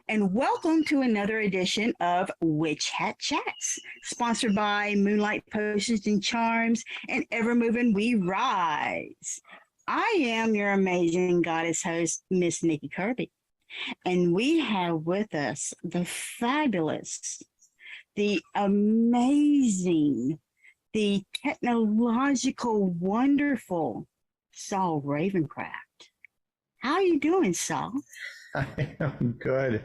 and welcome to another edition of Witch Hat Chats, sponsored by Moonlight Potions and Charms and Evermoving We Rise. I am your amazing goddess host, Miss Nikki Kirby, and we have with us the fabulous, the amazing, the technological, wonderful Saul Ravencraft. How are you doing, Saul? I am good.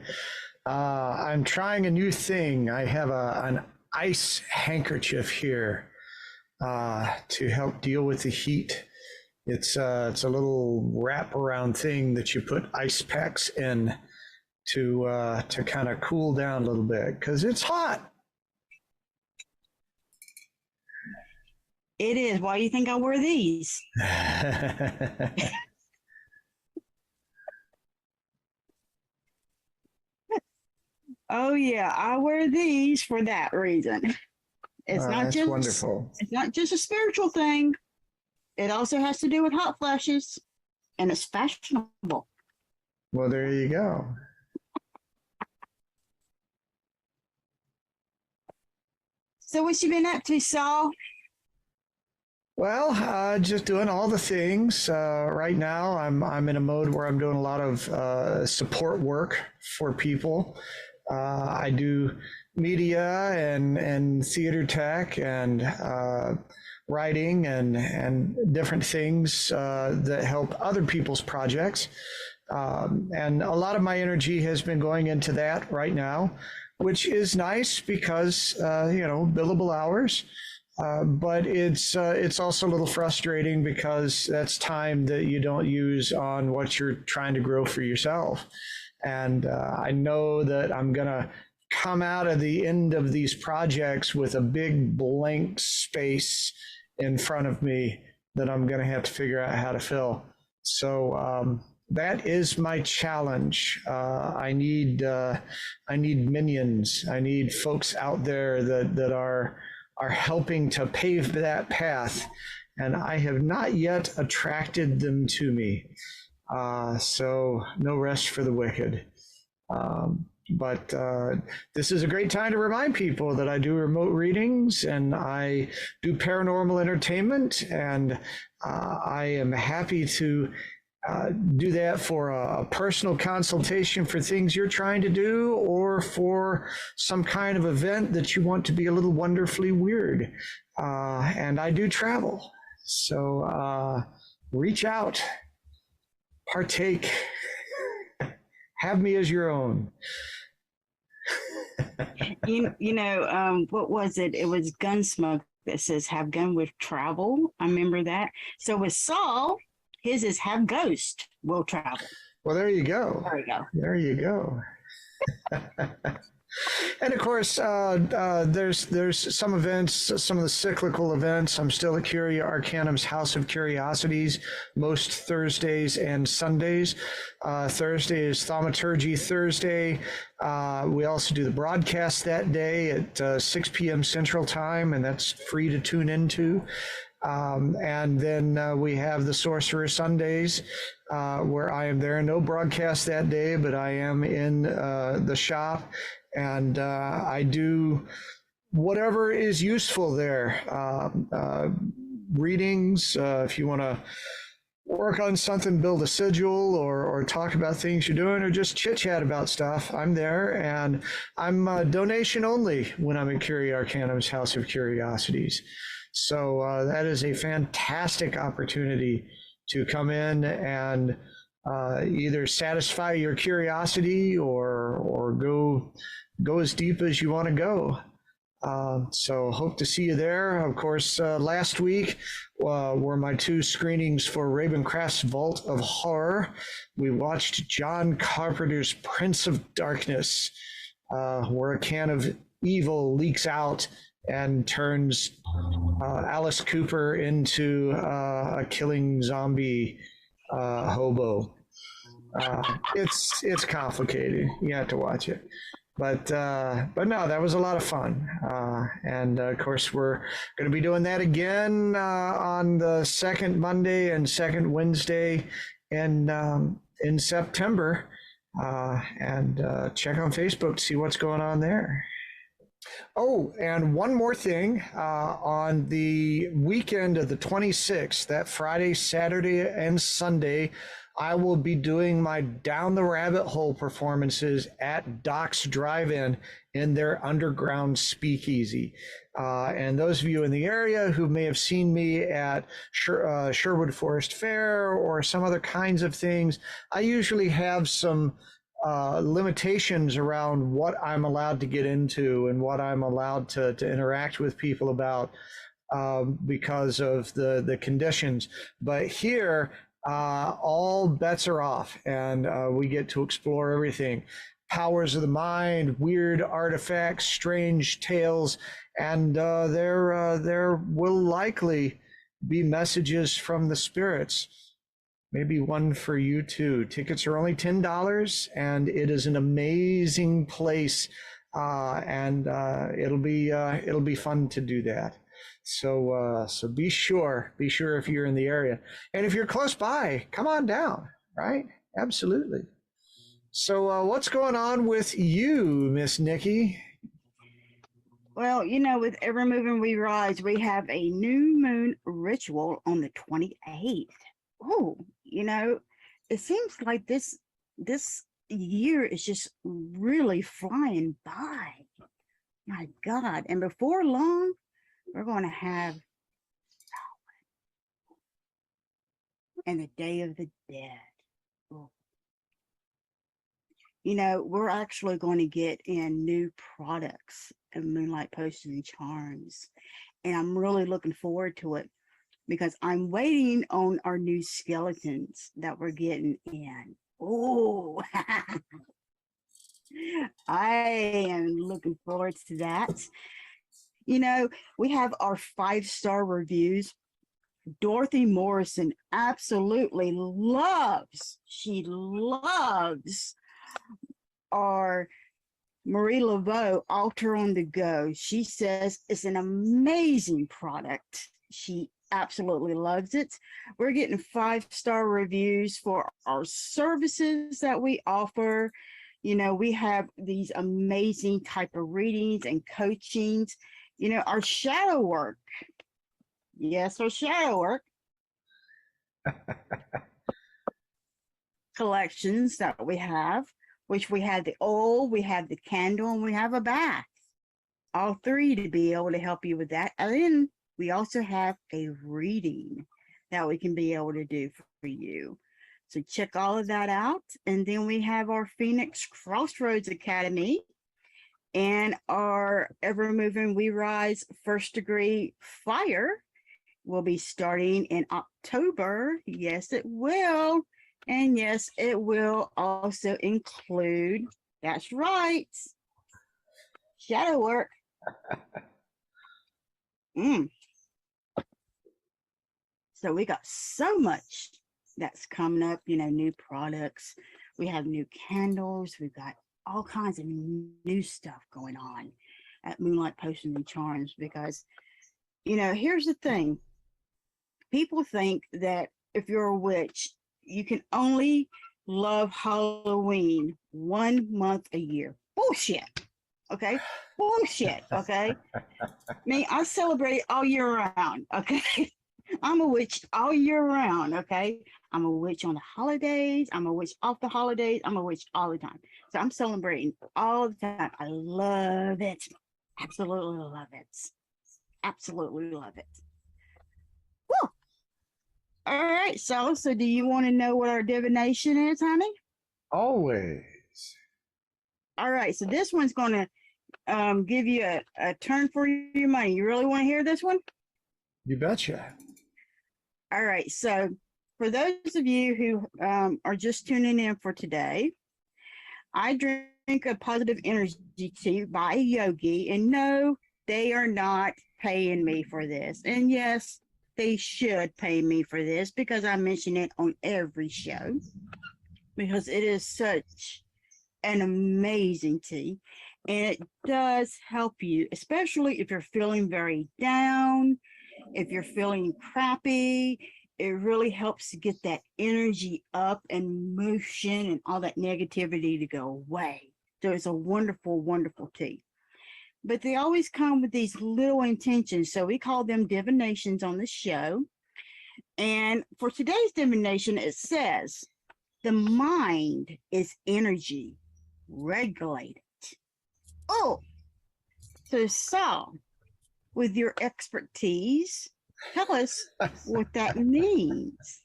I'm trying a new thing. I have an ice handkerchief here to help deal with the heat. It's a little wraparound thing that you put ice packs in to kind of cool down a little bit because it's hot. It is. Why do you think I wear these? Oh yeah, I wear these for that reason. It's not just wonderful. It's not just a spiritual thing. It also has to do with hot flashes, and it's fashionable. Well, there you go. So what you been up to, Saul? Well, just doing all the things. Right now, I'm in a mode where I'm doing a lot of support work for people. I do media and theater tech and writing and different things that help other people's projects. And a lot of my energy has been going into that right now, which is nice because, billable hours. But it's also a little frustrating because that's time that you don't use on what you're trying to grow for yourself. And I know that I'm going to come out of the end of these projects with a big blank space in front of me that I'm going to have to figure out how to fill. So that is my challenge. I need minions. I need folks out there that are helping to pave that path, and I have not yet attracted them to me. So no rest for the wicked. But this is a great time to remind people that I do remote readings and I do paranormal entertainment, and I am happy to do that for a personal consultation for things you're trying to do or for some kind of event that you want to be a little wonderfully weird. And I do travel. So reach out, partake, have me as your own. What was it? It was Gunsmoke that says have gun with travel. I remember that. So with Saul, his is have ghost will travel. Well, there you go. There you go. There you go. And of course, there's some events, some of the cyclical events. I'm still at Curia Arcanum's House of Curiosities most Thursdays and Sundays. Thursday is Thaumaturgy Thursday. We also do the broadcast that day at 6 p.m. Central Time, and that's free to tune into. And then we have the Sorcerer Sundays, where I am there. No broadcast that day, but I am in the shop, and I do whatever is useful there. Readings, if you want to work on something, build a sigil, or talk about things you're doing, or just chit-chat about stuff, I'm there. And I'm donation only when I'm at Curia Arcanum's House of Curiosities. So that is a fantastic opportunity to come in and either satisfy your curiosity or go as deep as you want to go. So hope to see you there. Of course, last week were my 2 screenings for Ravencraft's Vault of Horror. We watched John Carpenter's Prince of Darkness, where a can of evil leaks out and turns Alice Cooper into a killing zombie hobo. It's complicated. You have to watch it. But no, that was a lot of fun. And of course, we're going to be doing that again on the second Monday and second Wednesday in September. and check on Facebook to see what's going on there. Oh, and one more thing. On the weekend of the 26th, that Friday, Saturday, and Sunday, I will be doing my Down the Rabbit Hole performances at Doc's Drive-In in their underground speakeasy. And those of you in the area who may have seen me at Sherwood Forest Fair or some other kinds of things, I usually have some limitations around what I'm allowed to get into and what I'm allowed to interact with people about because of the conditions. But here, all bets are off, and we get to explore everything. Powers of the mind, weird artifacts, strange tales, and there will likely be messages from the spirits. Maybe one for you too. Tickets are only $10, and it is an amazing place, and it'll be fun to do that. So be sure if you're in the area, and if you're close by, come on down. Right? Absolutely. So what's going on with you, Miss Nikki? Well, with Evermoving We Rise, we have a new moon ritual on the 28th. Oh, it seems like this year is just really flying by. My God. And before long, we're going to have and the Day of the Dead. Oh. We're actually going to get in new products and Moonlight Potions and Charms. And I'm really looking forward to it because I'm waiting on our new skeletons that we're getting in. Oh, I am looking forward to that. We have our 5-star reviews. Dorothy Morrison absolutely loves our Marie Laveau Altar on the Go. She says it's an amazing product. She absolutely loves it. We're getting 5-star reviews for our services that we offer. We have these amazing type of readings and coachings. Our shadow work. Yes, our shadow work collections that we have, which we have the oil, we have the candle, and we have a bath. All three to be able to help you with that. And then we also have a reading that we can be able to do for you. So check all of that out. And then we have our Phoenix Crossroads Academy and our Evermoving We Rise First Degree Fire will be starting in October. Yes, it will. And yes, it will also include, that's right, shadow work. So we got so much that's coming up, new products. We have new candles. We've got all kinds of new stuff going on at Moonlight Potions and Charms because, here's the thing. People think that if you're a witch, you can only love Halloween 1 month a year. Bullshit. Okay? Bullshit. Okay? I celebrate all year round. Okay? I'm a witch all year round. Okay? I'm a witch on the holidays. I'm a witch off the holidays. I'm a witch all the time. So I'm celebrating all the time. I love it. Absolutely love it. Absolutely love it. Woo! All right, so do you want to know what our divination is, honey? Always. All right, so this one's going to give you a turn for your money. You really want to hear this one? You betcha. All right, so for those of you who are just tuning in for today, I drink a positive energy tea by a yogi, and no, they are not paying me for this. And yes, they should pay me for this because I mention it on every show because it is such an amazing tea and it does help you, especially if you're feeling very down, if you're feeling crappy, it really helps to get that energy up and motion and all that negativity to go away. So it's a wonderful, wonderful tea. But they always come with these little intentions. So we call them divinations on the show. And for today's divination, it says, the mind is energy, regulate it. Oh, so Saul, with your expertise, tell us what that means.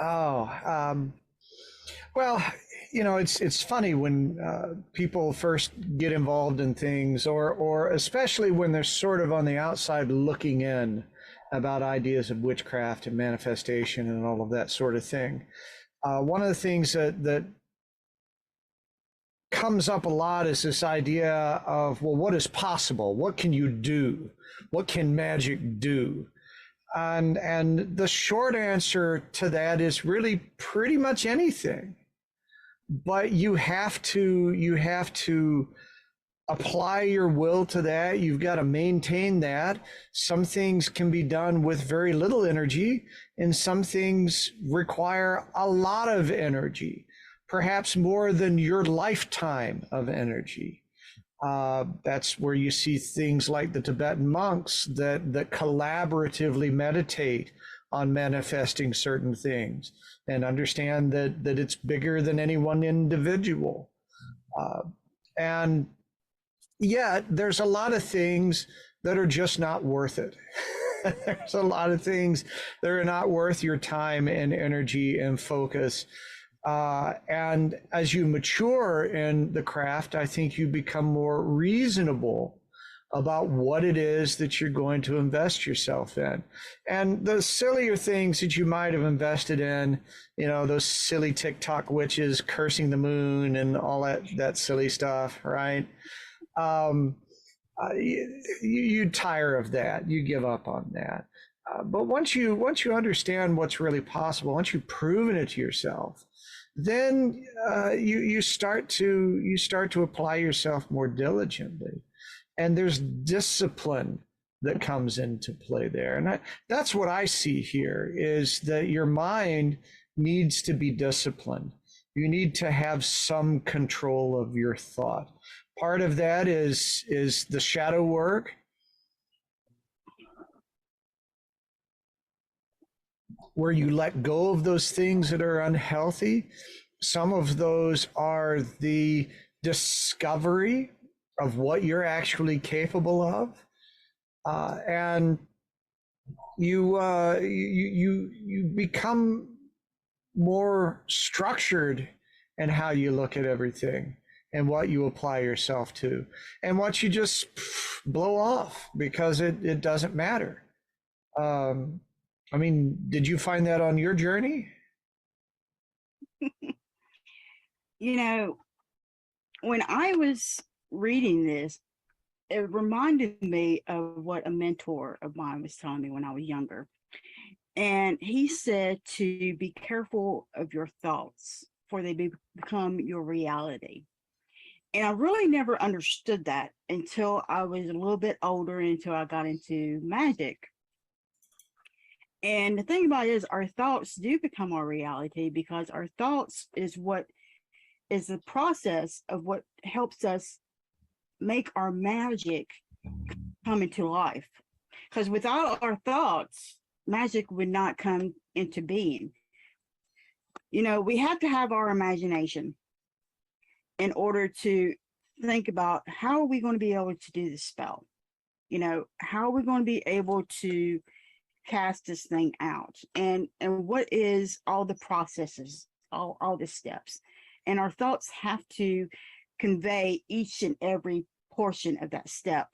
Well, it's funny when people first get involved in things, or especially when they're sort of on the outside looking in about ideas of witchcraft and manifestation and all of that sort of thing. One of the things that comes up a lot is this idea of, well, what is possible? What can you do? What can magic do? And the short answer to that is really pretty much anything. But you have to apply your will to that. You've got to maintain that. Some things can be done with very little energy, and some things require a lot of energy, perhaps more than your lifetime of energy. That's where you see things like the Tibetan monks that collaboratively meditate on manifesting certain things and understand that it's bigger than any one individual. And yet there's a lot of things that are just not worth it. There's a lot of things that are not worth your time and energy and focus. And as you mature in the craft, I think you become more reasonable about what it is that you're going to invest yourself in. And the sillier things that you might have invested in, those silly TikTok witches cursing the moon and all that silly stuff, right? You tire of that. You give up on that. But once you understand what's really possible, once you've proven it to yourself, then you start to apply yourself more diligently, and there's discipline that comes into play there. And that's what I see here, is that your mind needs to be disciplined. You need to have some control of your thought. Part of that is the shadow work, where you let go of those things that are unhealthy. Some of those are the discovery of what you're actually capable of, and you become more structured in how you look at everything and what you apply yourself to, and what you just blow off because it doesn't matter. I mean, did you find that on your journey? When I was reading this, it reminded me of what a mentor of mine was telling me when I was younger. And he said to be careful of your thoughts, for they become your reality. And I really never understood that until I was a little bit older, until I got into magic. And the thing about it is, our thoughts do become our reality, because our thoughts is what is the process of what helps us make our magic come into life. Because without our thoughts, magic would not come into being. We have to have our imagination in order to think about, how are we going to be able to do this spell? How are we going to be able to cast this thing out? And what is all the processes, all the steps? And our thoughts have to convey each and every portion of that step.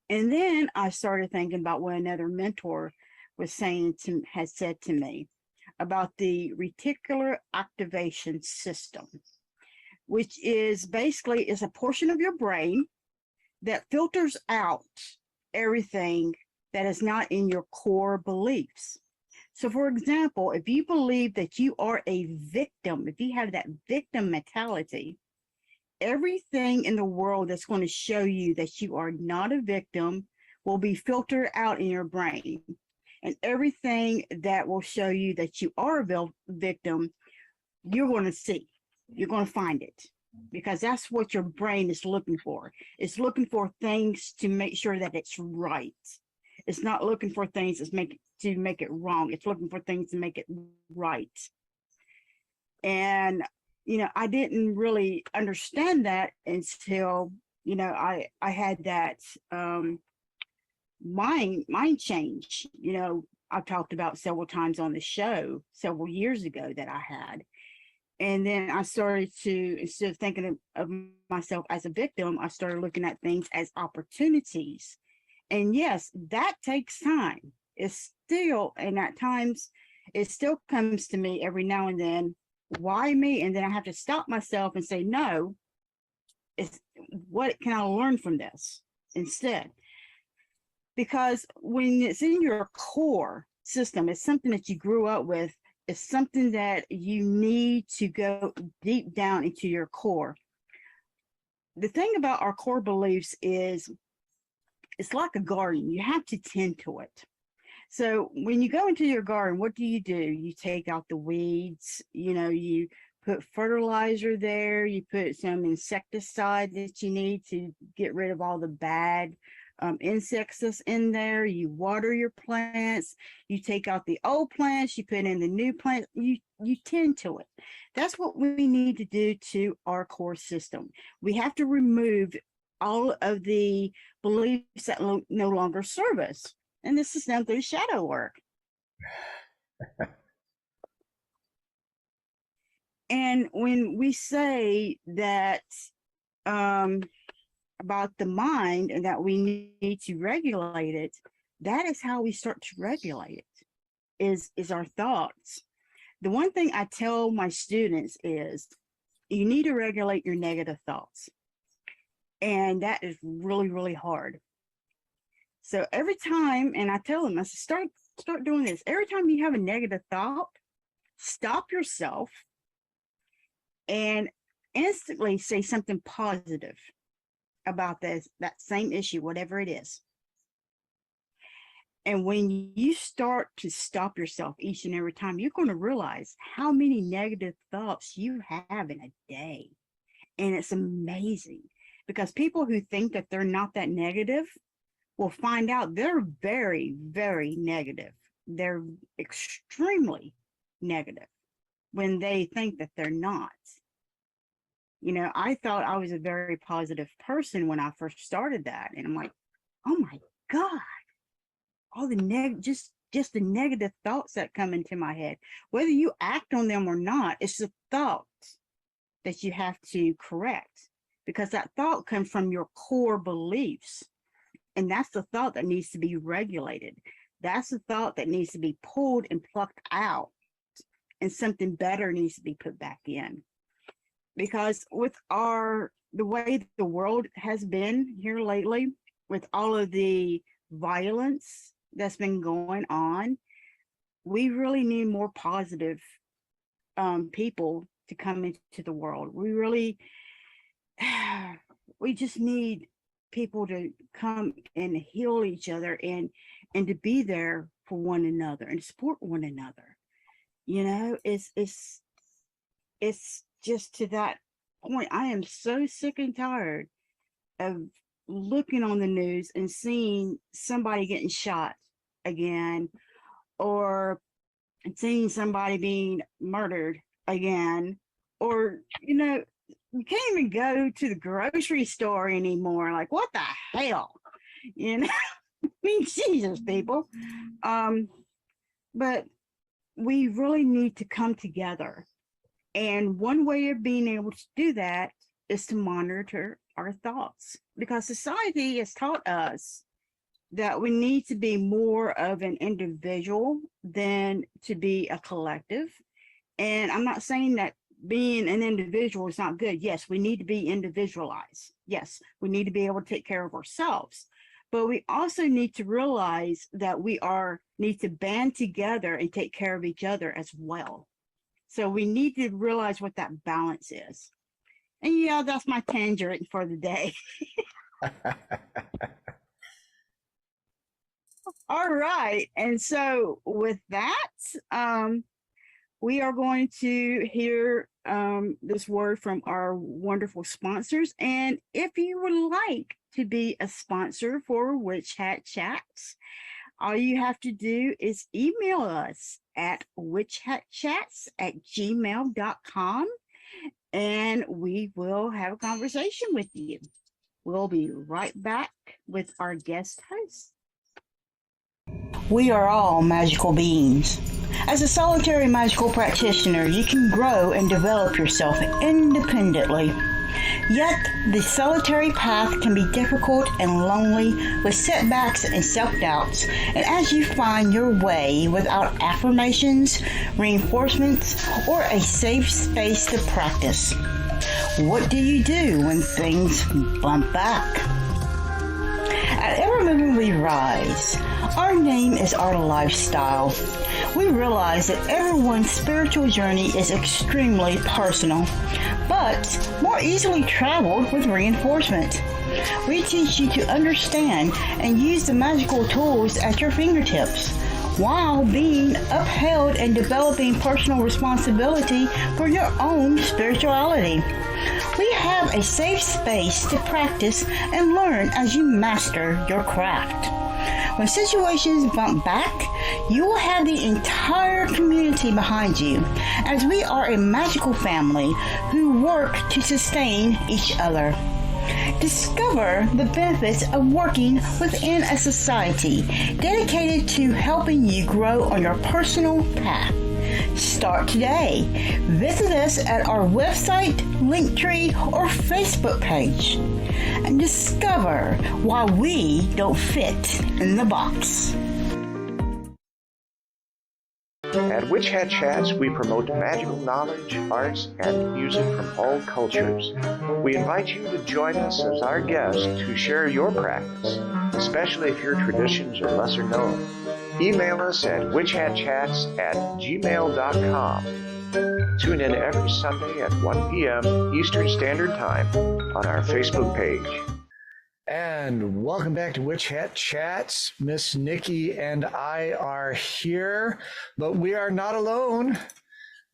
And then I started thinking about what another mentor had said to me about the reticular activation system, which is basically a portion of your brain that filters out everything that is not in your core beliefs. So for example, if you believe that you are a victim, if you have that victim mentality, everything in the world that's going to show you that you are not a victim will be filtered out in your brain. And everything that will show you that you are a victim, you're going to see. You're going to find it, because that's what your brain is looking for. It's looking for things to make sure that it's right. It's not looking for things to make it wrong. It's looking for things to make it right. And I didn't really understand that until I had that mind change. I've talked about several times on the show several years ago that I had. And then I started to, instead of thinking of myself as a victim, I started looking at things as opportunities. And yes, that takes time. It's still, and at times, it still comes to me every now and then, why me? And then I have to stop myself and say, no, what can I learn from this instead? Because when it's in your core system, it's something that you grew up with. It's something that you need to go deep down into your core. The thing about our core beliefs is it's like a garden. You have to tend to it. So when you go into your garden, what do? You take out the weeds, you put fertilizer there, you put some insecticide that you need to get rid of all the bad insects that's in there. You water your plants, you take out the old plants, you put in the new plants, you tend to it. That's what we need to do to our core system. We have to remove all of the beliefs that no longer serve us. And this is done through shadow work. And when we say that about the mind and that we need to regulate it, that is how we start to regulate it, is our thoughts. The one thing I tell my students is you need to regulate your negative thoughts. And that is really, really hard. So every time, and I tell them, I say, start doing this. Every time you have a negative thought, stop yourself and instantly say something positive about that same issue, whatever it is. And when you start to stop yourself each and every time, you're going to realize how many negative thoughts you have in a day. And it's amazing, because people who think that they're not that negative will find out they're very, very negative. They're extremely negative when they think that they're not. I thought I was a very positive person when I first started that. And I'm like, oh my God, all the just the negative thoughts that come into my head, whether you act on them or not, it's the thoughts that you have to correct, because that thought comes from your core beliefs. And that's the thought that needs to be regulated. That's the thought that needs to be pulled and plucked out, and something better needs to be put back in. Because with the way the world has been here lately, with all of the violence that's been going on, we really need more positive people to come into the world. We just need people to come and heal each other and to be there for one another and support one another. It's just to that point. I am so sick and tired of looking on the news and seeing somebody getting shot again, or seeing somebody being murdered again, or you can't even go to the grocery store anymore. Like, what the hell? I mean, Jesus, people. But we really need to come together. And one way of being able to do that is to monitor our thoughts, because society has taught us that we need to be more of an individual than to be a collective. And I'm not saying that being an individual is not good. Yes, we need to be individualized. Yes, we need to be able to take care of ourselves. But we also need to realize that we need to band together and take care of each other as well. So we need to realize what that balance is. And yeah, that's my tangent for the day. All right. And so with that, we are going to hear this word from our wonderful sponsors. And if you would like to be a sponsor for Witch Hat Chats, all you have to do is email us at witchhatchats@gmail.com, and we will have a conversation with you. We'll be right back with our guest host. We are all magical beings. As a solitary magical practitioner, you can grow and develop yourself independently. Yet, the solitary path can be difficult and lonely with setbacks and self-doubts. And as you find your way without affirmations, reinforcements, or a safe space to practice, what do you do when things bump back? At Evermoving We Rise, our name is our lifestyle. We realize that everyone's spiritual journey is extremely personal, but more easily traveled with reinforcement. We teach you to understand and use the magical tools at your fingertips, while being upheld and developing personal responsibility for your own spirituality. We have a safe space to practice and learn as you master your craft. When situations bump back, you will have the entire community behind you, as we are a magical family who work to sustain each other. Discover the benefits of working within a society dedicated to helping you grow on your personal path. Start today. Visit us at our website, Linktree, or Facebook page and discover why we don't fit in the box. At Witch Hat Chats, we promote magical knowledge, arts, and music from all cultures. We invite you to join us as our guest to share your practice, especially if your traditions are lesser known. Email us at witchhatchats@gmail.com. Tune in every Sunday at 1 p.m. Eastern Standard Time on our Facebook page. And welcome back to Witch Hat Chats. Miss Nikki and I are here, but we are not alone.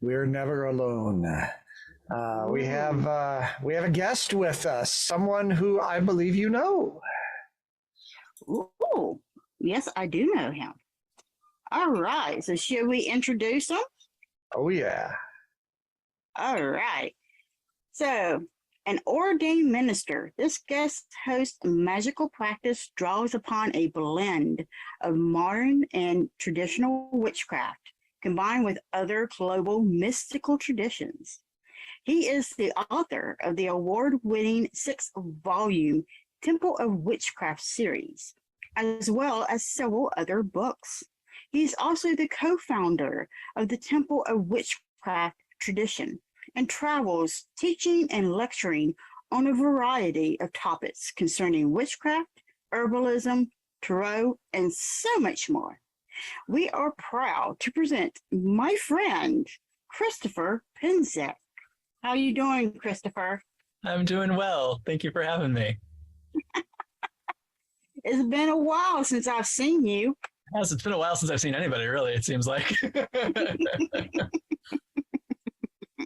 We're never alone. We have a guest with us, someone who I believe you know. Ooh, yes, I do know him. All right, so should we introduce him? Oh, yeah. All right. So, an ordained minister, this guest host magical practice draws upon a blend of modern and traditional witchcraft, combined with other global mystical traditions. He is the author of the award-winning 6-volume Temple of Witchcraft series, as well as several other books. He is also the co-founder of the Temple of Witchcraft tradition and travels teaching and lecturing on a variety of topics concerning witchcraft, herbalism, tarot, and so much more. We are proud to present my friend, Christopher Penczak. How are you doing, Christopher? I'm doing well. Thank you for having me. It's been a while since I've seen you. Yes, it's been a while since I've seen anybody, really, it seems like.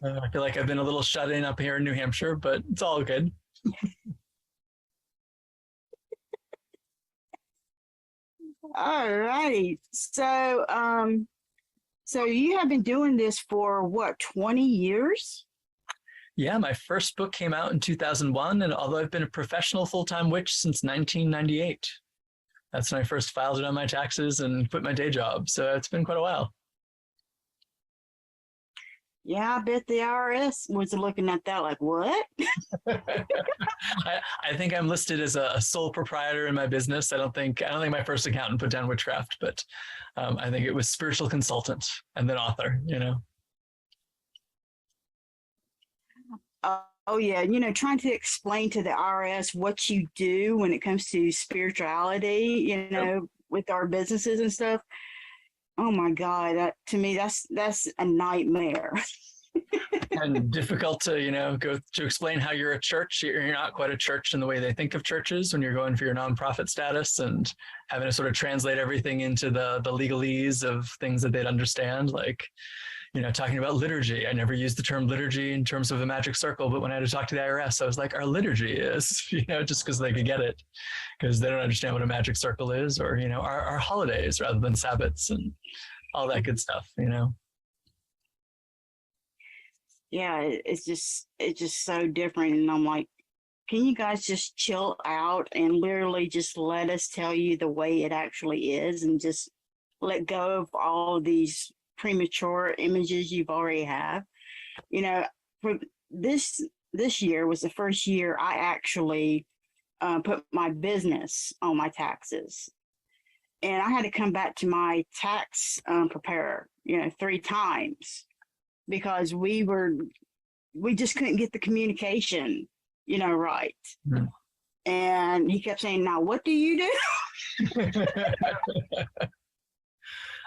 I feel like I've been a little shut in up here in New Hampshire, but it's all good. All righty. So you have been doing this for what, 20 years? Yeah, my first book came out in 2001, and although I've been a professional full-time witch since 1998. That's when I first filed it on my taxes and quit my day job. So it's been quite a while. Yeah, I bet the IRS was looking at that like, what? I think I'm listed as a sole proprietor in my business. I don't think my first accountant put down witchcraft, but I think it was spiritual consultant and then author, you know. Oh yeah, trying to explain to the IRS what you do when it comes to spirituality, with our businesses and stuff. Oh my God, to me, that's a nightmare. and difficult to, go to explain how you're a church. You're not quite a church in the way they think of churches when you're going for your nonprofit status, and having to sort of translate everything into the legalese of things that they'd understand, like, talking about liturgy. I never used the term liturgy in terms of a magic circle, but when I had to talk to the IRS, I was like, our liturgy is, just because they could get it, because they don't understand what a magic circle is, or, our holidays rather than Sabbats and all that good stuff, Yeah, it's just so different. And I'm like, can you guys just chill out and literally just let us tell you the way it actually is, and just let go of all these premature images you've already have? For this year was the first year I actually put my business on my taxes, and I had to come back to my tax preparer 3 times, because we just couldn't get the communication right. Mm-hmm. And he kept saying, now what do you do?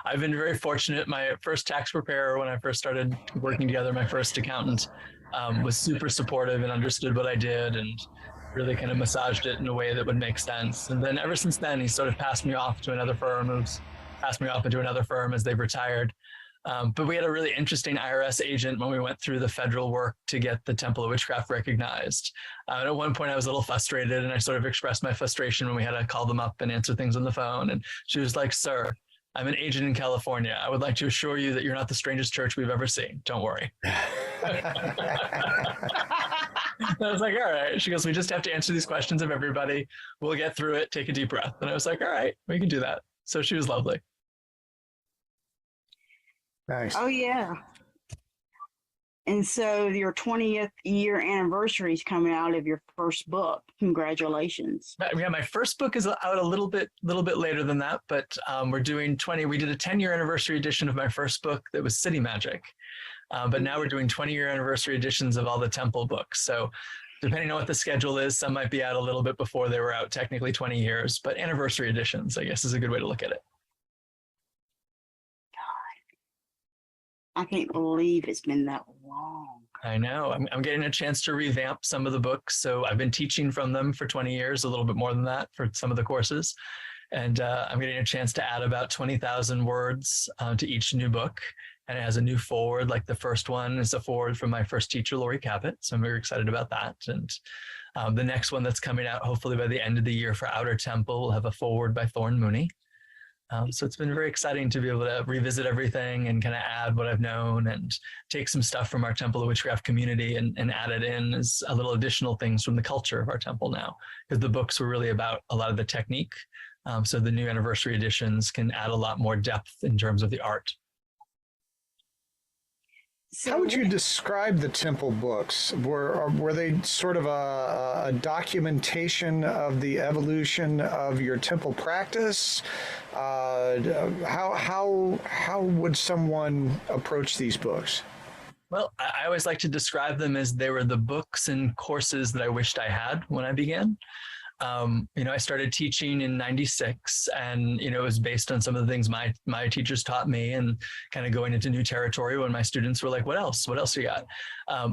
I've been very fortunate. My first tax preparer, when I first started working together, my first accountant, was super supportive and understood what I did, and really kind of massaged it in a way that would make sense. And then ever since then, he sort of passed me off into another firm as they've retired. But we had a really interesting IRS agent when we went through the federal work to get the Temple of Witchcraft recognized. And at one point I was a little frustrated, and I sort of expressed my frustration when we had to call them up and answer things on the phone. And she was like, "Sir, I'm an agent in California. I would like to assure you that you're not the strangest church we've ever seen. Don't worry." I was like, all right. She goes, "We just have to answer these questions of everybody. We'll get through it. Take a deep breath." And I was like, all right, we can do that. So she was lovely. Nice. Oh, yeah. And so your 20th year anniversary is coming out of your first book. Congratulations. Yeah, my first book is out a little bit later than that, but we're doing 20. We did a 10-year anniversary edition of my first book that was City Magic. But now we're doing 20-year anniversary editions of all the Temple books. So depending on what the schedule is, some might be out a little bit before they were out technically 20 years, but anniversary editions, I guess, is a good way to look at it. I can't believe it's been that long. I know. I'm getting a chance to revamp some of the books. So I've been teaching from them for 20 years, a little bit more than that for some of the courses. And I'm getting a chance to add about 20,000 words to each new book. And it has a new foreword, like the first one is a foreword from my first teacher, Lori Cabot. So I'm very excited about that. And the next one that's coming out, hopefully by the end of the year for Outer Temple, will have a foreword by Thorn Mooney. So it's been very exciting to be able to revisit everything and kind of add what I've known and take some stuff from our Temple of Witchcraft community and add it in as a little additional things from the culture of our temple now, because the books were really about a lot of the technique. So the new anniversary editions can add a lot more depth in terms of the art. So How would you describe the temple books? Were they sort of a documentation of the evolution of your temple practice? How would someone approach these books? Well, I always like to describe them as they were the books and courses that I wished I had when I began. I started teaching in 96, and, it was based on some of the things my teachers taught me, and kind of going into new territory when my students were like, what else you got?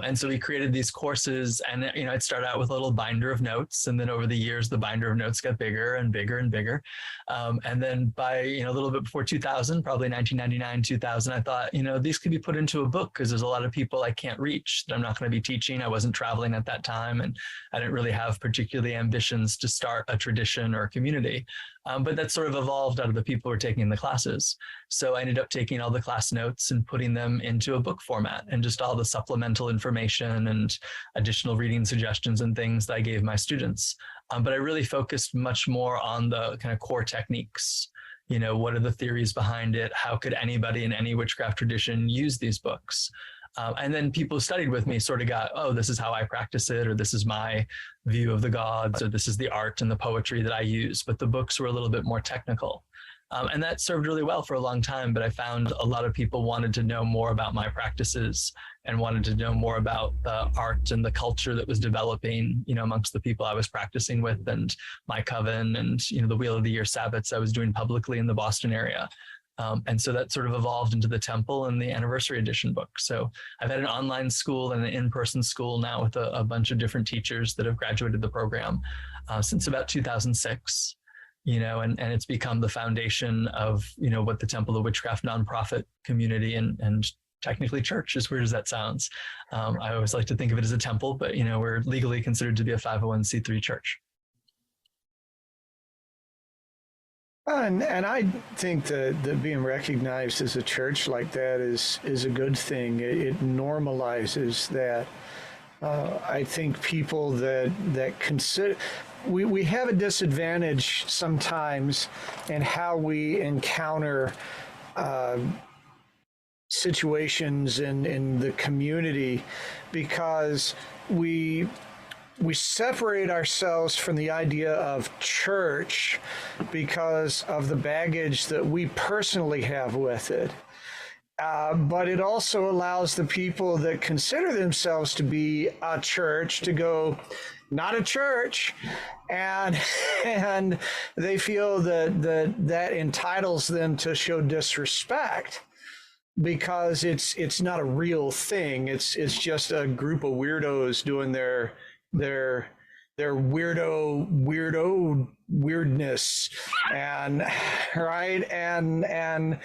And so we created these courses, and, I'd start out with a little binder of notes. And then over the years, the binder of notes got bigger and bigger and bigger. And then by, a little bit before 2000, probably 1999, 2000, I thought, these could be put into a book, because there's a lot of people I can't reach that I'm not going to be teaching. I wasn't traveling at that time, and I didn't really have particularly ambitions to start a tradition or a community. But that sort of evolved out of the people who were taking the classes. So I ended up taking all the class notes and putting them into a book format, and just all the supplemental information and additional reading suggestions and things that I gave my students. But I really focused much more on the kind of core techniques. What are the theories behind it? How could anybody in any witchcraft tradition use these books? And then people who studied with me sort of got, oh, this is how I practice it, or this is my view of the gods, or this is the art and the poetry that I use. But the books were a little bit more technical. And that served really well for a long time. But I found a lot of people wanted to know more about my practices and wanted to know more about the art and the culture that was developing, amongst the people I was practicing with, and my coven, and, the Wheel of the Year Sabbats I was doing publicly in the Boston area. And so that sort of evolved into the temple and the anniversary edition book. So I've had an online school and an in-person school now with a bunch of different teachers that have graduated the program since about 2006, and it's become the foundation of, what the Temple of Witchcraft nonprofit community and technically church, as weird as that sounds. I always like to think of it as a temple, but, we're legally considered to be a 501c3 church. And I think that being recognized as a church like that is a good thing. It normalizes that. I think people that consider, we have a disadvantage sometimes in how we encounter situations in the community, because we separate ourselves from the idea of church because of the baggage that we personally have with it. But it also allows the people that consider themselves to be a church to go, not a church, and they feel that entitles them to show disrespect because it's not a real thing. It's just a group of weirdos doing their weirdness, and right, and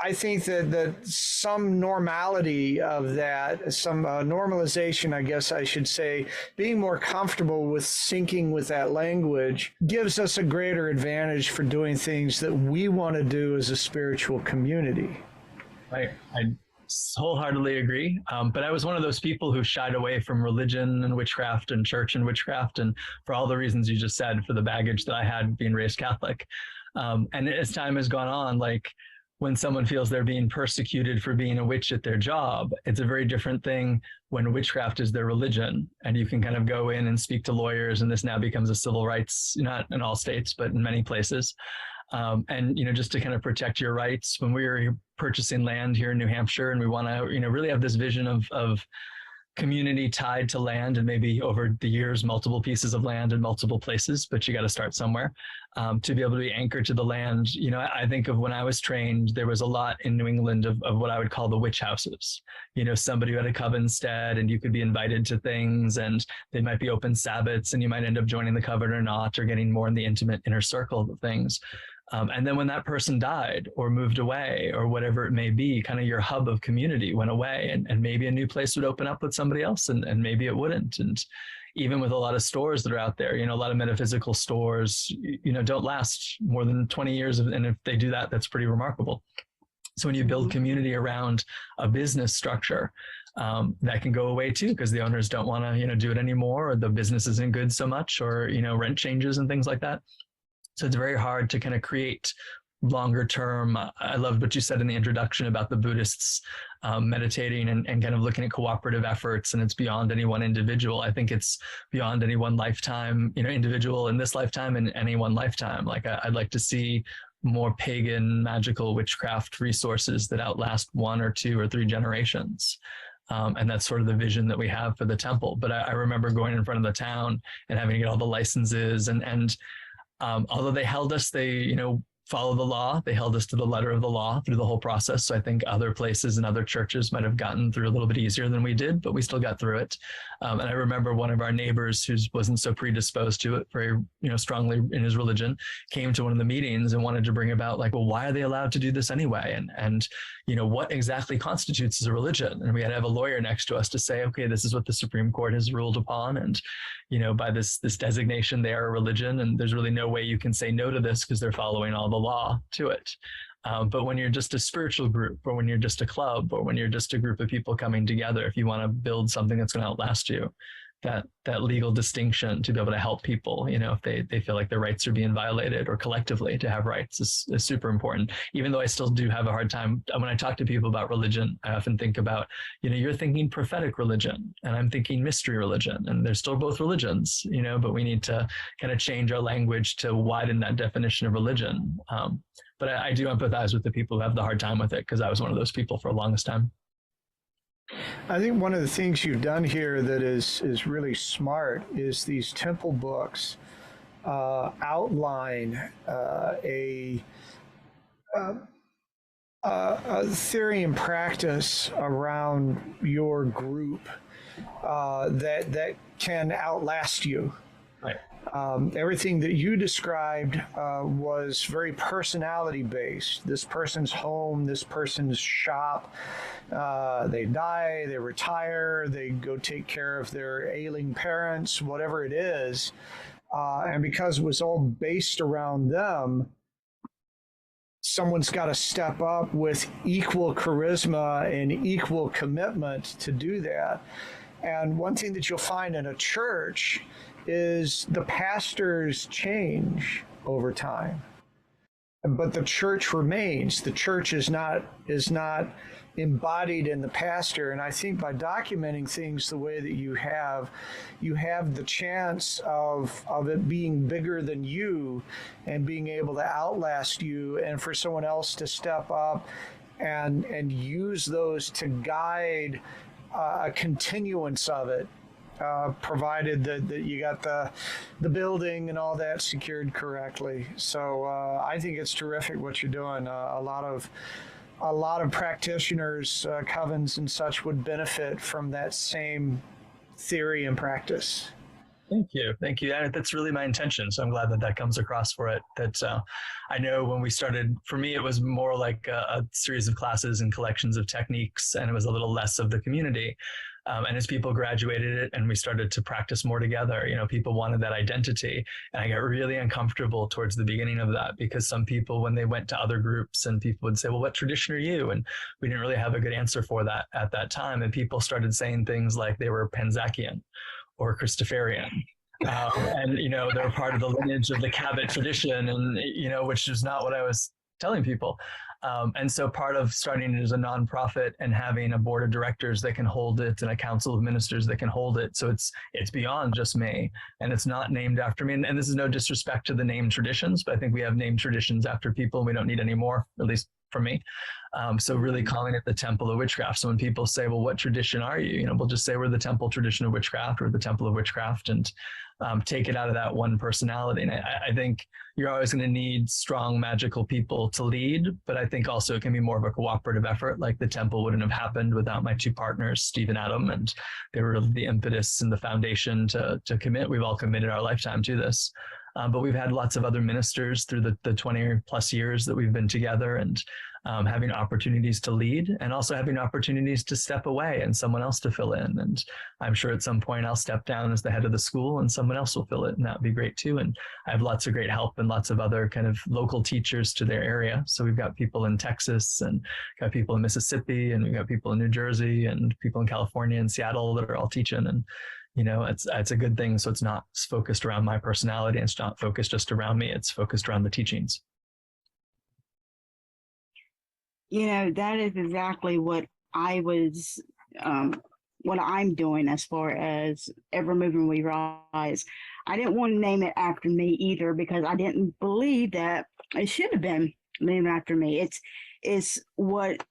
I think that some normality of that, some normalization, I guess I should say, being more comfortable with syncing with that language gives us a greater advantage for doing things that we want to do as a spiritual community. I wholeheartedly agree. But I was one of those people who shied away from religion and witchcraft and church and witchcraft, and for all the reasons you just said, for the baggage that I had being raised Catholic. And as time has gone on, like when someone feels they're being persecuted for being a witch at their job, it's a very different thing when witchcraft is their religion, and you can kind of go in and speak to lawyers, and this now becomes a civil rights, not in all states, but in many places. And, just to kind of protect your rights. When we were purchasing land here in New Hampshire, and we want to, really have this vision of community tied to land, and maybe over the years, multiple pieces of land in multiple places, but you got to start somewhere to be able to be anchored to the land. I think of when I was trained, there was a lot in New England of what I would call the witch houses. Somebody who had a coven stead, and you could be invited to things, and they might be open Sabbats, and you might end up joining the coven or not, or getting more in the intimate inner circle of things. And then when that person died or moved away or whatever it may be, kind of your hub of community went away, and maybe a new place would open up with somebody else, and maybe it wouldn't. And even with a lot of stores that are out there, a lot of metaphysical stores, don't last more than 20 years. And if they do that, that's pretty remarkable. So when you build community around a business structure, that can go away too, because the owners don't want to, do it anymore, or the business isn't good so much, or, rent changes and things like that. So it's very hard to kind of create longer term. I loved what you said in the introduction about the Buddhists meditating and kind of looking at cooperative efforts, and it's beyond any one individual. I think it's beyond any one lifetime, individual in this lifetime and any one lifetime. Like I'd like to see more pagan, magical witchcraft resources that outlast 1 or 2 or 3 generations. And that's sort of the vision that we have for the temple. But I remember going in front of the town and having to get all the licenses, and although they held us, they, follow the law. They held us to the letter of the law through the whole process. So I think other places and other churches might have gotten through a little bit easier than we did, but we still got through it. And I remember one of our neighbors who wasn't so predisposed to it very, strongly in his religion, came to one of the meetings and wanted to bring about like, well, why are they allowed to do this anyway? And what exactly constitutes as a religion? And we had to have a lawyer next to us to say, okay, this is what the Supreme Court has ruled upon. And, by this designation, they are a religion, and there's really no way you can say no to this because they're following all the law to it. But when you're just a spiritual group, or when you're just a club, or when you're just a group of people coming together, if you want to build something that's going to outlast you, that legal distinction to be able to help people, if they feel like their rights are being violated, or collectively to have rights is super important. Even though I still do have a hard time when I talk to people about religion, I often think about, you're thinking prophetic religion and I'm thinking mystery religion, and they're still both religions, but we need to kind of change our language to widen that definition of religion. But I do empathize with the people who have the hard time with it, because I was one of those people for the longest time. I think one of the things you've done here that is really smart is these temple books outline a theory and practice around your group that can outlast you. Right. Everything that you described was very personality based. This person's home, this person's shop. They die, they retire, they go take care of their ailing parents, whatever it is. And because it was all based around them, someone's got to step up with equal charisma and equal commitment to do that. And one thing that you'll find in a church is the pastors change over time, but the church remains. The church is not embodied in the pastor. And I think by documenting things the way that you have the chance of it being bigger than you and being able to outlast you, and for someone else to step up and use those to guide a continuance of it, provided that you got the building and all that secured correctly. So I think it's terrific what you're doing. A lot of practitioners, covens and such, would benefit from that same theory and practice. Thank you. That's really my intention. So I'm glad that comes across for it. That I know when we started, for me, it was more like a series of classes and collections of techniques, and it was a little less of the community. And as people graduated it and we started to practice more together, people wanted that identity. And I got really uncomfortable towards the beginning of that, because some people, when they went to other groups, and people would say, well, what tradition are you? And we didn't really have a good answer for that at that time. And people started saying things like they were Penzakian or Christopherian. And, they're part of the lineage of the Cabot tradition, and, which is not what I was telling people. And so part of starting it as a nonprofit and having a board of directors that can hold it and a council of ministers that can hold it. So it's beyond just me, and it's not named after me. And this is no disrespect to the name traditions, but I think we have named traditions after people, and we don't need any more, at least for me. So really calling it the Temple of Witchcraft. So when people say, well, what tradition are you? We'll just say we're the Temple Tradition of Witchcraft, or the Temple of Witchcraft, and take it out of that one personality. And I think you're always going to need strong magical people to lead, but I think also it can be more of a cooperative effort. Like the temple wouldn't have happened without my two partners, Steve and Adam, and they were really the impetus and the foundation to commit. We've all committed our lifetime to this. But we've had lots of other ministers through the 20 plus years that we've been together, and having opportunities to lead, and also having opportunities to step away and someone else to fill in. And I'm sure at some point I'll step down as the head of the school and someone else will fill it, and that'd be great too. And I have lots of great help and lots of other kind of local teachers to their area. So we've got people in Texas, and got people in Mississippi, and we've got people in New Jersey, and people in California and Seattle that are all teaching. And it's a good thing. So it's not focused around my personality, and it's not focused just around me. It's focused around the teachings. That is exactly what what I'm doing as far as Evermoving We Rise. I didn't want to name it after me either, because I didn't believe that it should have been named after me. It's what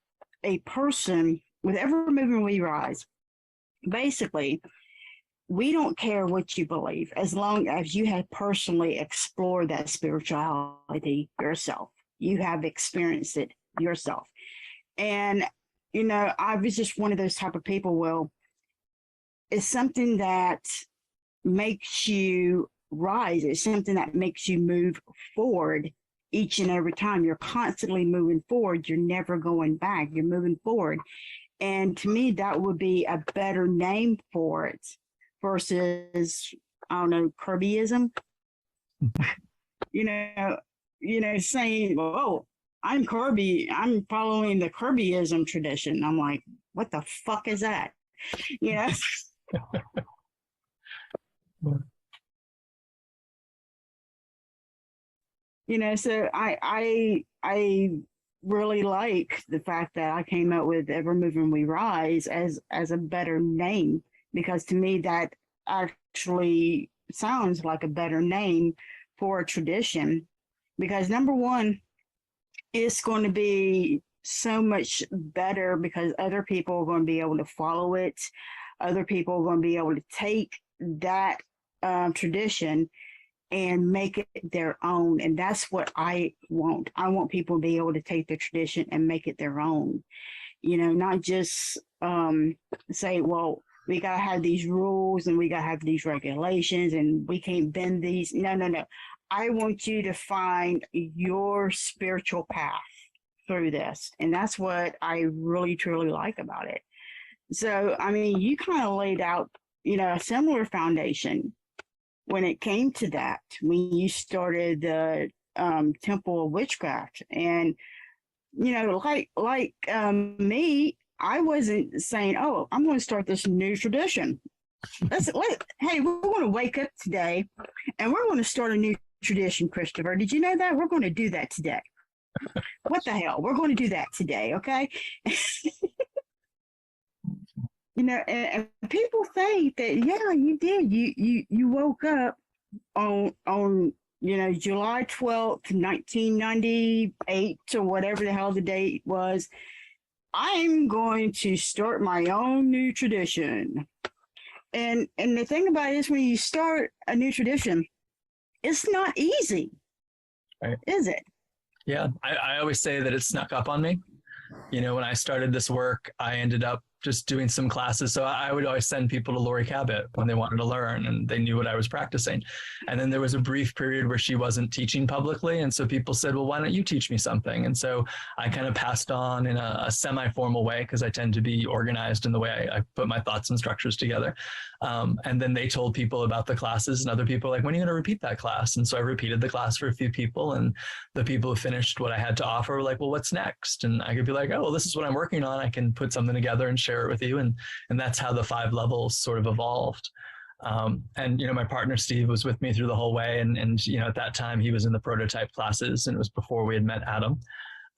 a person with Evermoving We Rise, basically, we don't care what you believe, as long as you have personally explored that spirituality yourself. You have experienced it yourself. And, I was just one of those type of people. Well, it's something that makes you rise. It's something that makes you move forward each and every time. You're constantly moving forward. You're never going back. You're moving forward. And to me, that would be a better name for it versus, I don't know, Kirbyism. Saying, well, I'm Kirby, I'm following the Kirbyism tradition. I'm like, what the fuck is that? So I really like the fact that I came up with Evermoving We Rise as a better name, because to me that actually sounds like a better name for a tradition, because number one, it's going to be so much better because other people are going to be able to follow it. Other people are going to be able to take that tradition and make it their own. And that's what I want. I want people to be able to take the tradition and make it their own. Not just say, well, we got to have these rules and we got to have these regulations and we can't bend these. No. I want you to find your spiritual path through this. And that's what I really, truly like about it. So, I mean, you kind of laid out, a similar foundation when it came to that, when you started the Temple of Witchcraft. And, like me, I wasn't saying, oh, I'm going to start this new tradition. Hey, we're going to wake up today and we're going to start a new tradition, Christopher. Did you know that? We're going to do that today. What the hell? We're going to do that today, okay? And people think that, yeah, you did. You woke up on July 12th, 1998, or whatever the hell the date was. I'm going to start my own new tradition. And the thing about it is, when you start a new tradition, it's not easy, right? Is it? Yeah, I always say that it snuck up on me. When I started this work, I ended up just doing some classes. So I would always send people to Lori Cabot when they wanted to learn and they knew what I was practicing. And then there was a brief period where she wasn't teaching publicly. And so people said, well, why don't you teach me something? And so I kind of passed on in a semi-formal way, because I tend to be organized in the way I put my thoughts and structures together. And then they told people about the classes, and other people were like, when are you going to repeat that class? And so I repeated the class for a few people, and the people who finished what I had to offer were like, well, what's next? And I could be like, oh, well, this is what I'm working on. I can put something together and share it with you. And that's how the 5 levels sort of evolved. And my partner Steve was with me through the whole way. And at that time he was in the prototype classes, and it was before we had met Adam.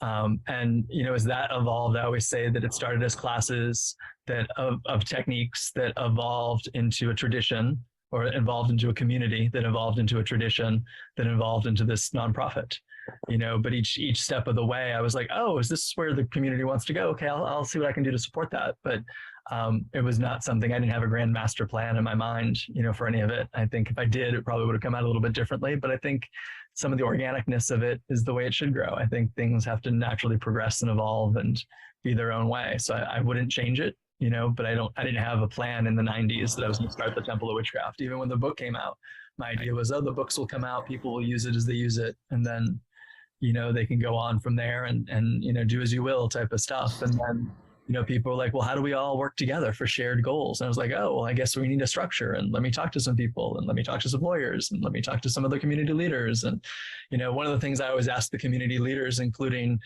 As that evolved, I always say that it started as classes that of techniques that evolved into a tradition, or evolved into a community, that evolved into a tradition, that evolved into this nonprofit. But each step of the way, I was like, oh, is this where the community wants to go? Okay, I'll see what I can do to support that. But it was not something, I didn't have a grand master plan in my mind, for any of it. I think if I did, it probably would have come out a little bit differently. But I think some of the organicness of it is the way it should grow. I think things have to naturally progress and evolve and be their own way. So I wouldn't change it, but I didn't have a plan in the 90s that I was going to start the Temple of Witchcraft. Even when the book came out, my idea was, oh, the books will come out, people will use it as they use it. And then they can go on from there and do as you will type of stuff. And then, people are like, well, how do we all work together for shared goals? And I was like, oh, well, I guess we need a structure, and let me talk to some people, and let me talk to some lawyers, and let me talk to some other community leaders. And, one of the things I always ask the community leaders, including,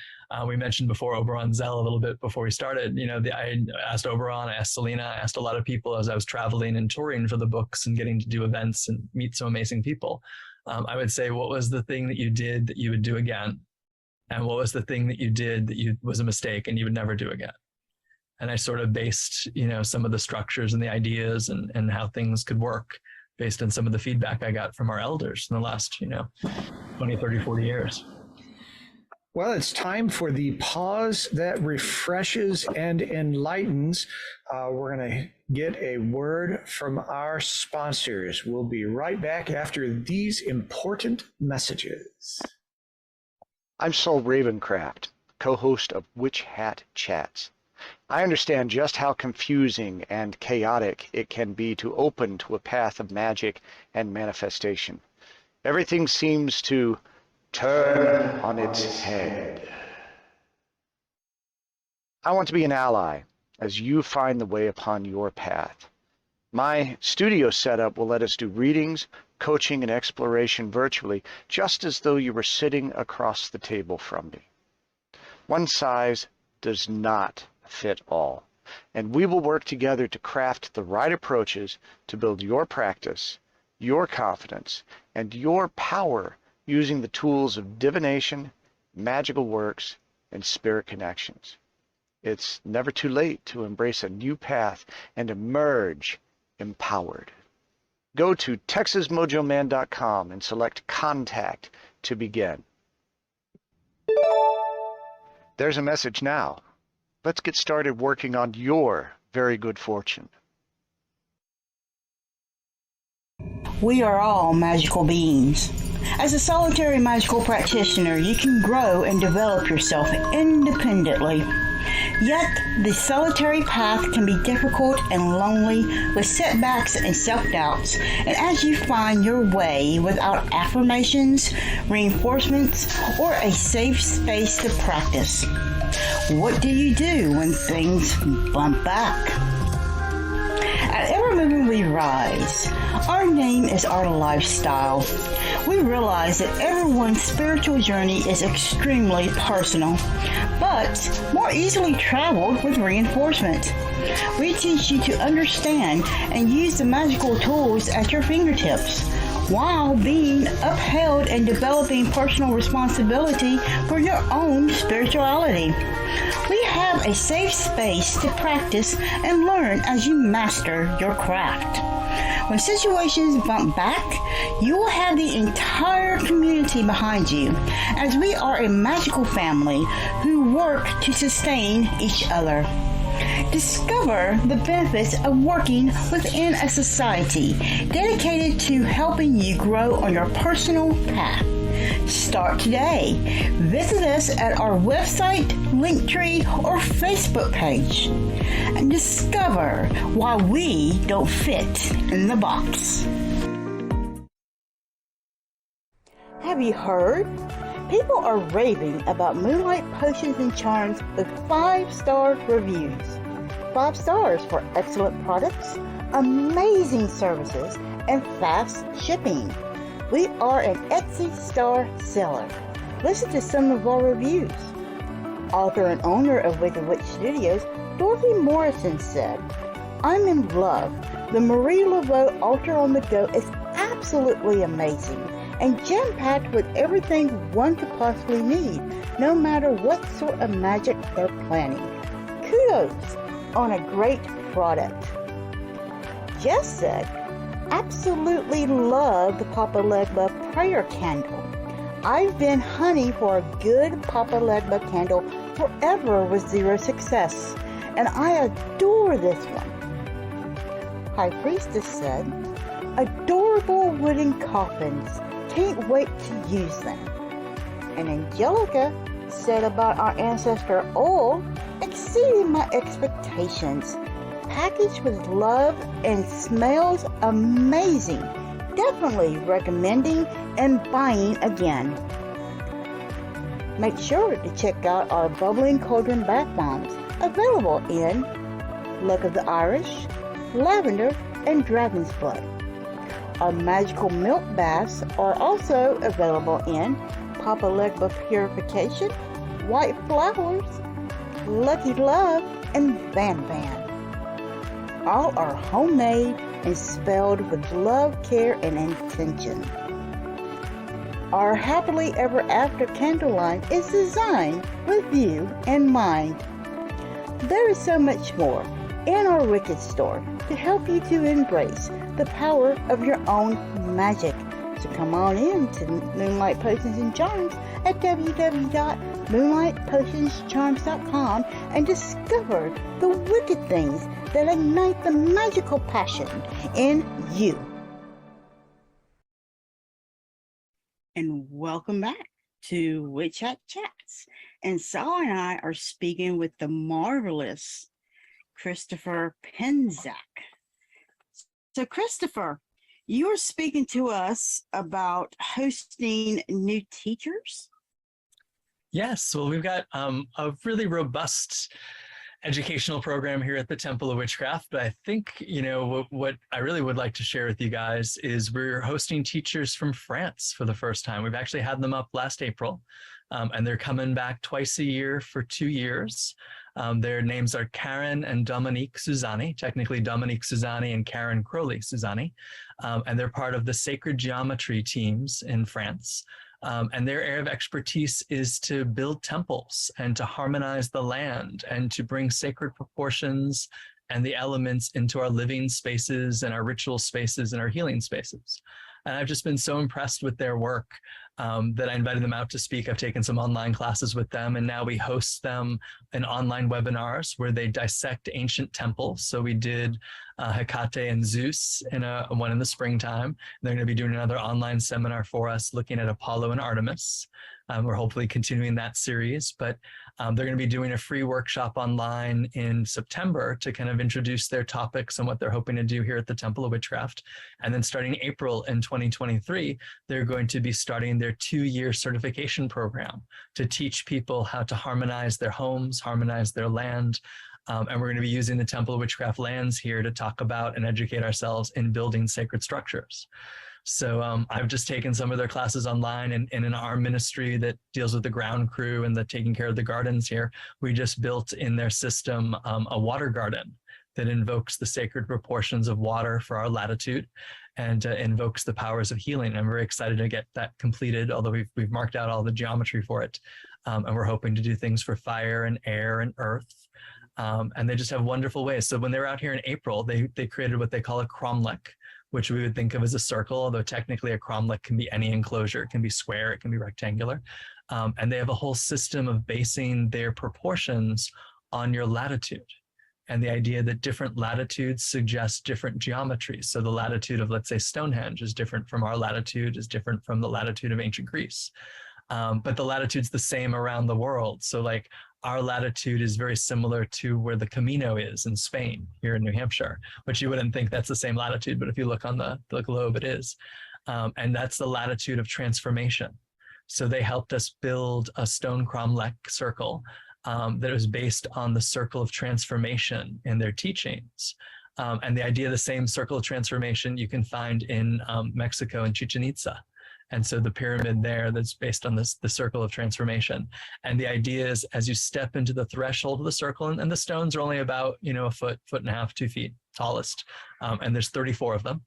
we mentioned before Oberon Zell a little bit before we started, I asked Oberon, I asked Selena, I asked a lot of people as I was traveling and touring for the books and getting to do events and meet some amazing people. I would say, what was the thing that you did that you would do again? And what was the thing that you did that was a mistake and you would never do again? And I sort of based, some of the structures and the ideas and how things could work based on some of the feedback I got from our elders in the last, 20, 30, 40 years. Well, it's time for the pause that refreshes and enlightens. We're going to get a word from our sponsors. We'll be right back after these important messages. I'm Saul Ravencraft, co-host of Witch Hat Chats. I understand just how confusing and chaotic it can be to open to a path of magic and manifestation. Everything seems to turn on its head. I want to be an ally as you find the way upon your path. My studio setup will let us do readings, coaching, and exploration virtually, just as though you were sitting across the table from me. One size does not fit all, and we will work together to craft the right approaches to build your practice, your confidence, and your power using the tools of divination, magical works, and spirit connections. It's never too late to embrace a new path and emerge empowered. Go to TexasMojoMan.com and select Contact to begin. There's a message now. Let's get started working on your very good fortune. We are all magical beings. As a solitary magical practitioner, you can grow and develop yourself independently. Yet, the solitary path can be difficult and lonely with setbacks and self-doubts. And as you find your way without affirmations, reinforcements, or a safe space to practice, what do you do when things bump back? At Evermoving We Rise, our name is our lifestyle. We realize that everyone's spiritual journey is extremely personal, but more easily traveled with reinforcement. We teach you to understand and use the magical tools at your fingertips, while being upheld and developing personal responsibility for your own spirituality. We have a safe space to practice and learn as you master your craft. When situations bump back, you will have the entire community behind you, as we are a magical family who work to sustain each other. Discover the benefits of working within a society dedicated to helping you grow on your personal path. Start today. Visit us at our website, Linktree, or Facebook page and discover why we don't fit in the box. Have you heard? People are raving about Moonlight Potions and Charms with 5-star reviews. 5 stars for excellent products, amazing services, and fast shipping. We are an Etsy star seller. Listen to some of our reviews. Author and owner of Wicked Witch Studios, Dorothy Morrison said, "I'm in love. The Marie Laveau Altar on the Go is absolutely amazing and jam-packed with everything one could possibly need, no matter what sort of magic they're planning. Kudos on a great product." Jess said, "Absolutely love the Papa Legba prayer candle. I've been hunting for a good Papa Legba candle forever with zero success, and I adore this one." High Priestess said, "Adorable wooden coffins. Can't wait to use them." And Angelica said about our ancestor oil, "Exceeding my expectations. Packaged with love and smells amazing. Definitely recommending and buying again." Make sure to check out our Bubbling Cauldron Bath Bombs, available in Luck of the Irish, Lavender, and Dragon's Blood. Our magical milk baths are also available in Papa Legba Purification, White Flowers, Lucky Love, and Van Van. All are homemade and spelled with love, care, and intention. Our Happily Ever After candle line is designed with you in mind. There is so much more in our Wicked store to help you to embrace the power of your own magic. So come on in to Moonlight Potions and Charms at www.moonlightpotionscharms.com and discover the wicked things that ignite the magical passion in you. And welcome back to Witch Hat Chats. And Saul and I are speaking with the marvelous Christopher Penczak. So Christopher, you are speaking to us about hosting new teachers? Yes, well, we've got a really robust educational program here at the Temple of Witchcraft, but I think, what I really would like to share with you guys is we're hosting teachers from France for the first time. We've actually had them up last April, and they're coming back twice a year for 2 years. Their names are Karen and Dominique Suzani, technically Dominique Suzani and Karen Crowley Suzani, and they're part of the Sacred Geometry teams in France. And their area of expertise is to build temples and to harmonize the land and to bring sacred proportions and the elements into our living spaces and our ritual spaces and our healing spaces. And I've just been so impressed with their work that I invited them out to speak. I've taken some online classes with them, and now we host them in online webinars where they dissect ancient temples. So we did Hecate and Zeus in one in the springtime. They're going to be doing another online seminar for us looking at Apollo and Artemis. We're hopefully continuing that series, but they're going to be doing a free workshop online in September to kind of introduce their topics and what they're hoping to do here at the Temple of Witchcraft. And then starting April in 2023, they're going to be starting their 2-year certification program to teach people how to harmonize their homes, harmonize their land. And we're going to be using the Temple of Witchcraft lands here to talk about and educate ourselves in building sacred structures. So I've just taken some of their classes online, and in our ministry that deals with the ground crew and the taking care of the gardens here, we just built in their system a water garden that invokes the sacred proportions of water for our latitude and invokes the powers of healing. I'm very excited to get that completed, although we've marked out all the geometry for it. And we're hoping to do things for fire and air and earth. And they just have wonderful ways. So when they were out here in April, they created what they call a cromlech, which we would think of as a circle, although technically a cromlech can be any enclosure. It can be square, it can be rectangular. And they have a whole system of basing their proportions on your latitude. And the idea that different latitudes suggest different geometries. So the latitude of, let's say, Stonehenge is different from our latitude, is different from the latitude of ancient Greece. But the latitude's the same around the world. So like our latitude is very similar to where the Camino is in Spain, here in New Hampshire, which you wouldn't think that's the same latitude, but if you look on the globe, it is. And that's the latitude of transformation. So they helped us build a stone cromlech circle that was based on the circle of transformation in their teachings. And the idea of the same circle of transformation you can find in Mexico and Chichen Itza. And so the pyramid there that's based on the circle of transformation. And the idea is as you step into the threshold of the circle, and the stones are only about, a foot and a half, 2 feet tallest. And there's 34 of them.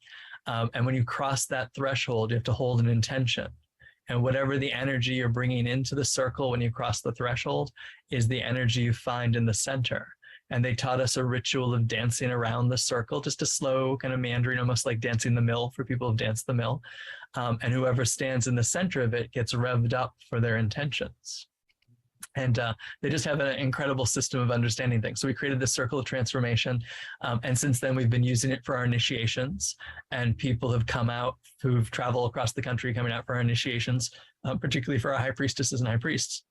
And when you cross that threshold, you have to hold an intention. And whatever the energy you're bringing into the circle when you cross the threshold is the energy you find in the center. And they taught us a ritual of dancing around the circle, just a slow kind of meandering, almost like dancing the mill for people who've danced the mill. And whoever stands in the center of it gets revved up for their intentions. And they just have an incredible system of understanding things. So we created this circle of transformation. And since then, we've been using it for our initiations. And people have come out who've traveled across the country coming out for our initiations, particularly for our high priestesses and high priests.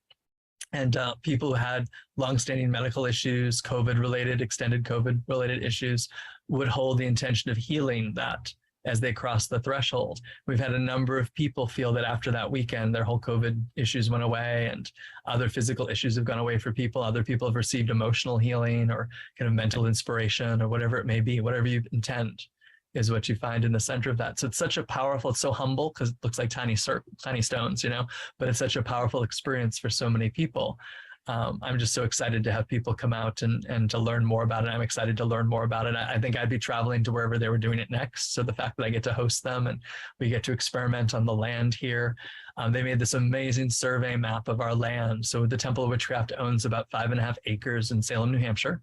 And people who had longstanding medical issues, COVID-related, extended COVID-related issues, would hold the intention of healing that as they cross the threshold. We've had a number of people feel that after that weekend, their whole COVID issues went away and other physical issues have gone away for people. Other people have received emotional healing or kind of mental inspiration or whatever it may be. Whatever you intend is what you find in the center of that. So it's such a powerful, it's so humble because it looks like tiny stones, but it's such a powerful experience for so many people. I'm just so excited to have people come out and to learn more about it. I'm excited to learn more about it. I think I'd be traveling to wherever they were doing it next. So the fact that I get to host them and we get to experiment on the land here. They made this amazing survey map of our land. So the Temple of Witchcraft owns about 5.5 acres in Salem, New Hampshire.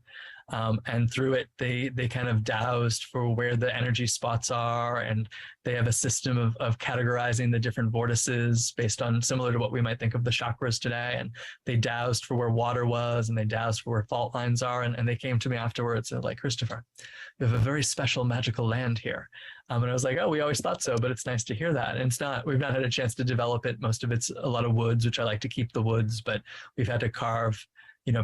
And through it, they kind of dowsed for where the energy spots are, and they have a system of categorizing the different vortices based on similar to what we might think of the chakras today. And they dowsed for where water was, and they dowsed for where fault lines are. And they came to me afterwards and like, Christopher, you have a very special magical land here. And I was like, oh, we always thought so, but it's nice to hear that. And it's not, we've not had a chance to develop it. Most of it's a lot of woods, which I like to keep the woods, but we've had to carve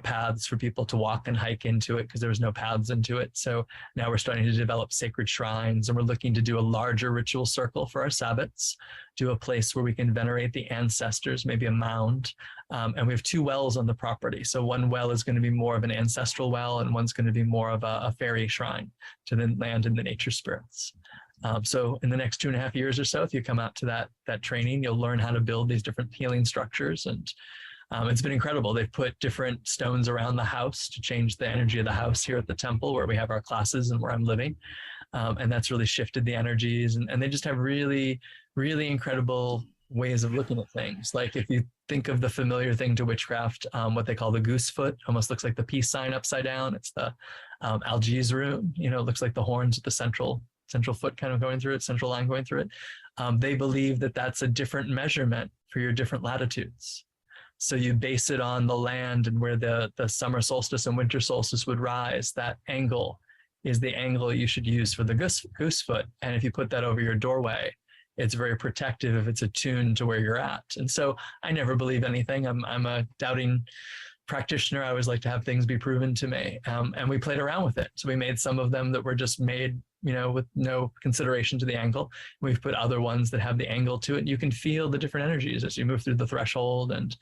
paths for people to walk and hike into it because there was no paths into it. So now we're starting to develop sacred shrines, and we're looking to do a larger ritual circle for our Sabbats, do a place where we can venerate the ancestors, maybe a mound. And we have 2 wells on the property. So one well is going to be more of an ancestral well, and one's going to be more of a fairy shrine to the land and the nature spirits. So in the next 2.5 years or so, if you come out to that training, you'll learn how to build these different healing structures. And it's been incredible. They've put different stones around the house to change the energy of the house here at the temple where we have our classes and where I'm living. And that's really shifted the energies. And they just have really, really incredible ways of looking at things. Like if you think of the familiar thing to witchcraft, what they call the goose foot, almost looks like the peace sign upside down. It's the Algiers rune, it looks like the horns at the central central foot kind of going through it, central line going through it. They believe that that's a different measurement for your different latitudes. So you base it on the land and where the summer solstice and winter solstice would rise. That angle is the angle you should use for the goose foot. And if you put that over your doorway, it's very protective if it's attuned to where you're at. And so I never believe anything. I'm a doubting practitioner. I always like to have things be proven to me. And we played around with it. So we made some of them that were just made, with no consideration to the angle. We've put other ones that have the angle to it. You can feel the different energies as you move through the threshold and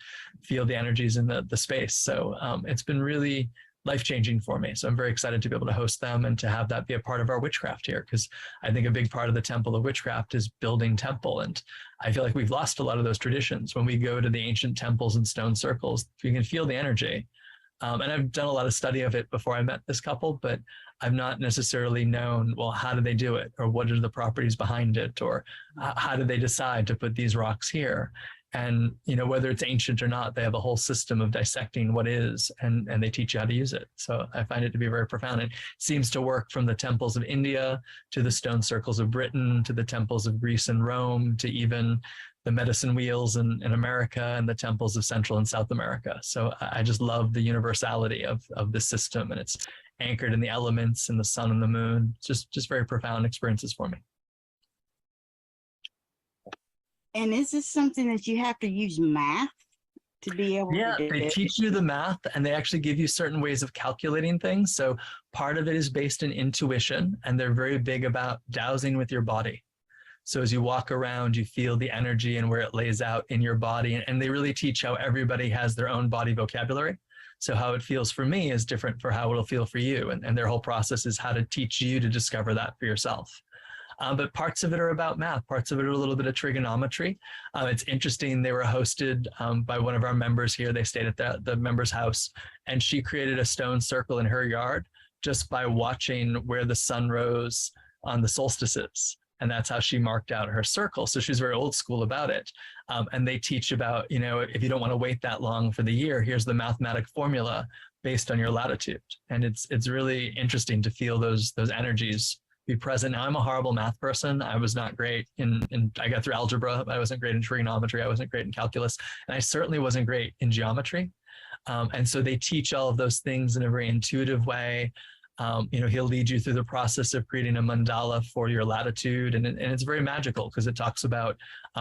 feel the energies in the space. So it's been really life-changing for me. So I'm very excited to be able to host them and to have that be a part of our witchcraft here, because I think a big part of the Temple of Witchcraft is building temple. And I feel like we've lost a lot of those traditions. When we go to the ancient temples and stone circles, you can feel the energy. And I've done a lot of study of it before I met this couple, but I've not necessarily known, well, how do they do it? Or what are the properties behind it? Or how do they decide to put these rocks here? And, whether it's ancient or not, they have a whole system of dissecting what is, and they teach you how to use it. So I find it to be very profound. It seems to work from the temples of India to the stone circles of Britain, to the temples of Greece and Rome, to even the medicine wheels in America and the temples of Central and South America. So I just love the universality of this system, and it's anchored in the elements and the sun and the moon. It's just very profound experiences for me. And is this something that you have to use math to be able to do? They teach you the math, and they actually give you certain ways of calculating things. So part of it is based in intuition, and they're very big about dowsing with your body. So as you walk around, you feel the energy and where it lays out in your body. And they really teach how everybody has their own body vocabulary. So how it feels for me is different for how it'll feel for you. And their whole process is how to teach you to discover that for yourself. But parts of it are about math. Parts of it are a little bit of trigonometry. It's interesting. They were hosted by one of our members here. They stayed at the member's house, and she created a stone circle in her yard just by watching where the sun rose on the solstices. And that's how she marked out her circle. So she's very old school about it. And they teach about, if you don't want to wait that long for the year, here's the mathematic formula based on your latitude. And it's really interesting to feel those energies be present. Now, I'm a horrible math person. I was not great I got through algebra. I wasn't great in trigonometry. I wasn't great in calculus. And I certainly wasn't great in geometry. And so they teach all of those things in a very intuitive way. He'll lead you through the process of creating a mandala for your latitude. And it's very magical because it talks about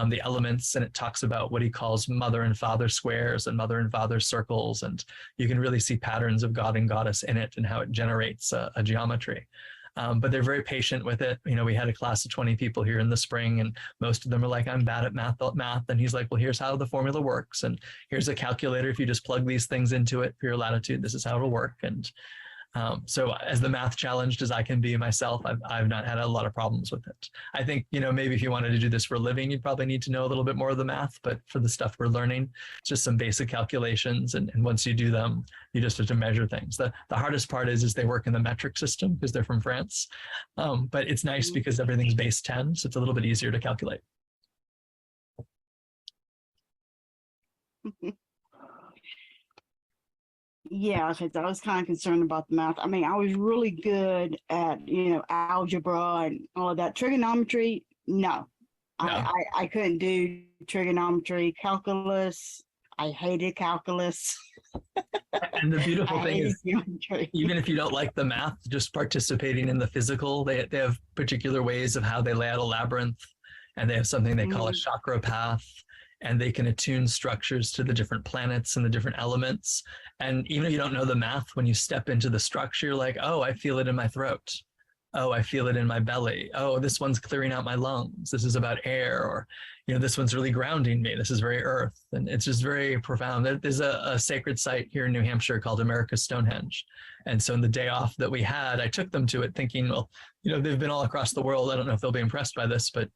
the elements, and it talks about what he calls mother and father squares and mother and father circles. And you can really see patterns of God and goddess in it and how it generates a geometry. But they're very patient with it. We had a class of 20 people here in the spring, and most of them are like, I'm bad at math. And he's like, well, here's how the formula works. And here's a calculator. If you just plug these things into it for your latitude, this is how it'll work. And so as the math challenged as I can be myself, I've not had a lot of problems with it. I think, maybe if you wanted to do this for a living, you'd probably need to know a little bit more of the math, but for the stuff we're learning, it's just some basic calculations. And once you do them, you just have to measure things. The hardest part is they work in the metric system because they're from France. But it's nice because everything's base 10, so it's a little bit easier to calculate. Yeah, because I was kind of concerned about the math. I mean, I was really good at, algebra and all of that. Trigonometry, no. I couldn't do trigonometry. Calculus, I hated calculus. And the beautiful thing is, even if you don't like the math, just participating in the physical, they have particular ways of how they lay out a labyrinth, and they have something they call a chakra path. And they can attune structures to the different planets and the different elements. And even if you don't know the math, when you step into the structure, you're like, oh, I feel it in my throat. Oh, I feel it in my belly. Oh, this one's clearing out my lungs. This is about air. Or, this one's really grounding me. This is very earth. And it's just very profound. There's a sacred site here in New Hampshire called America's Stonehenge. And so in the day off that we had, I took them to it thinking, well, they've been all across the world. I don't know if they'll be impressed by this, but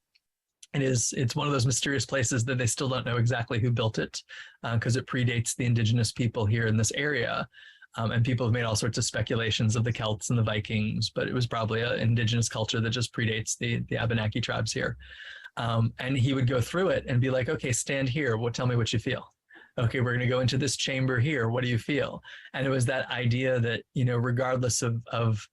it's one of those mysterious places that they still don't know exactly who built it because it predates the indigenous people here in this area. And people have made all sorts of speculations of the Celts and the Vikings, but it was probably an indigenous culture that just predates the Abenaki tribes here. And he would go through it and be like, okay, stand here. Well, tell me what you feel. Okay, we're going to go into this chamber here. What do you feel? And it was that idea that, regardless of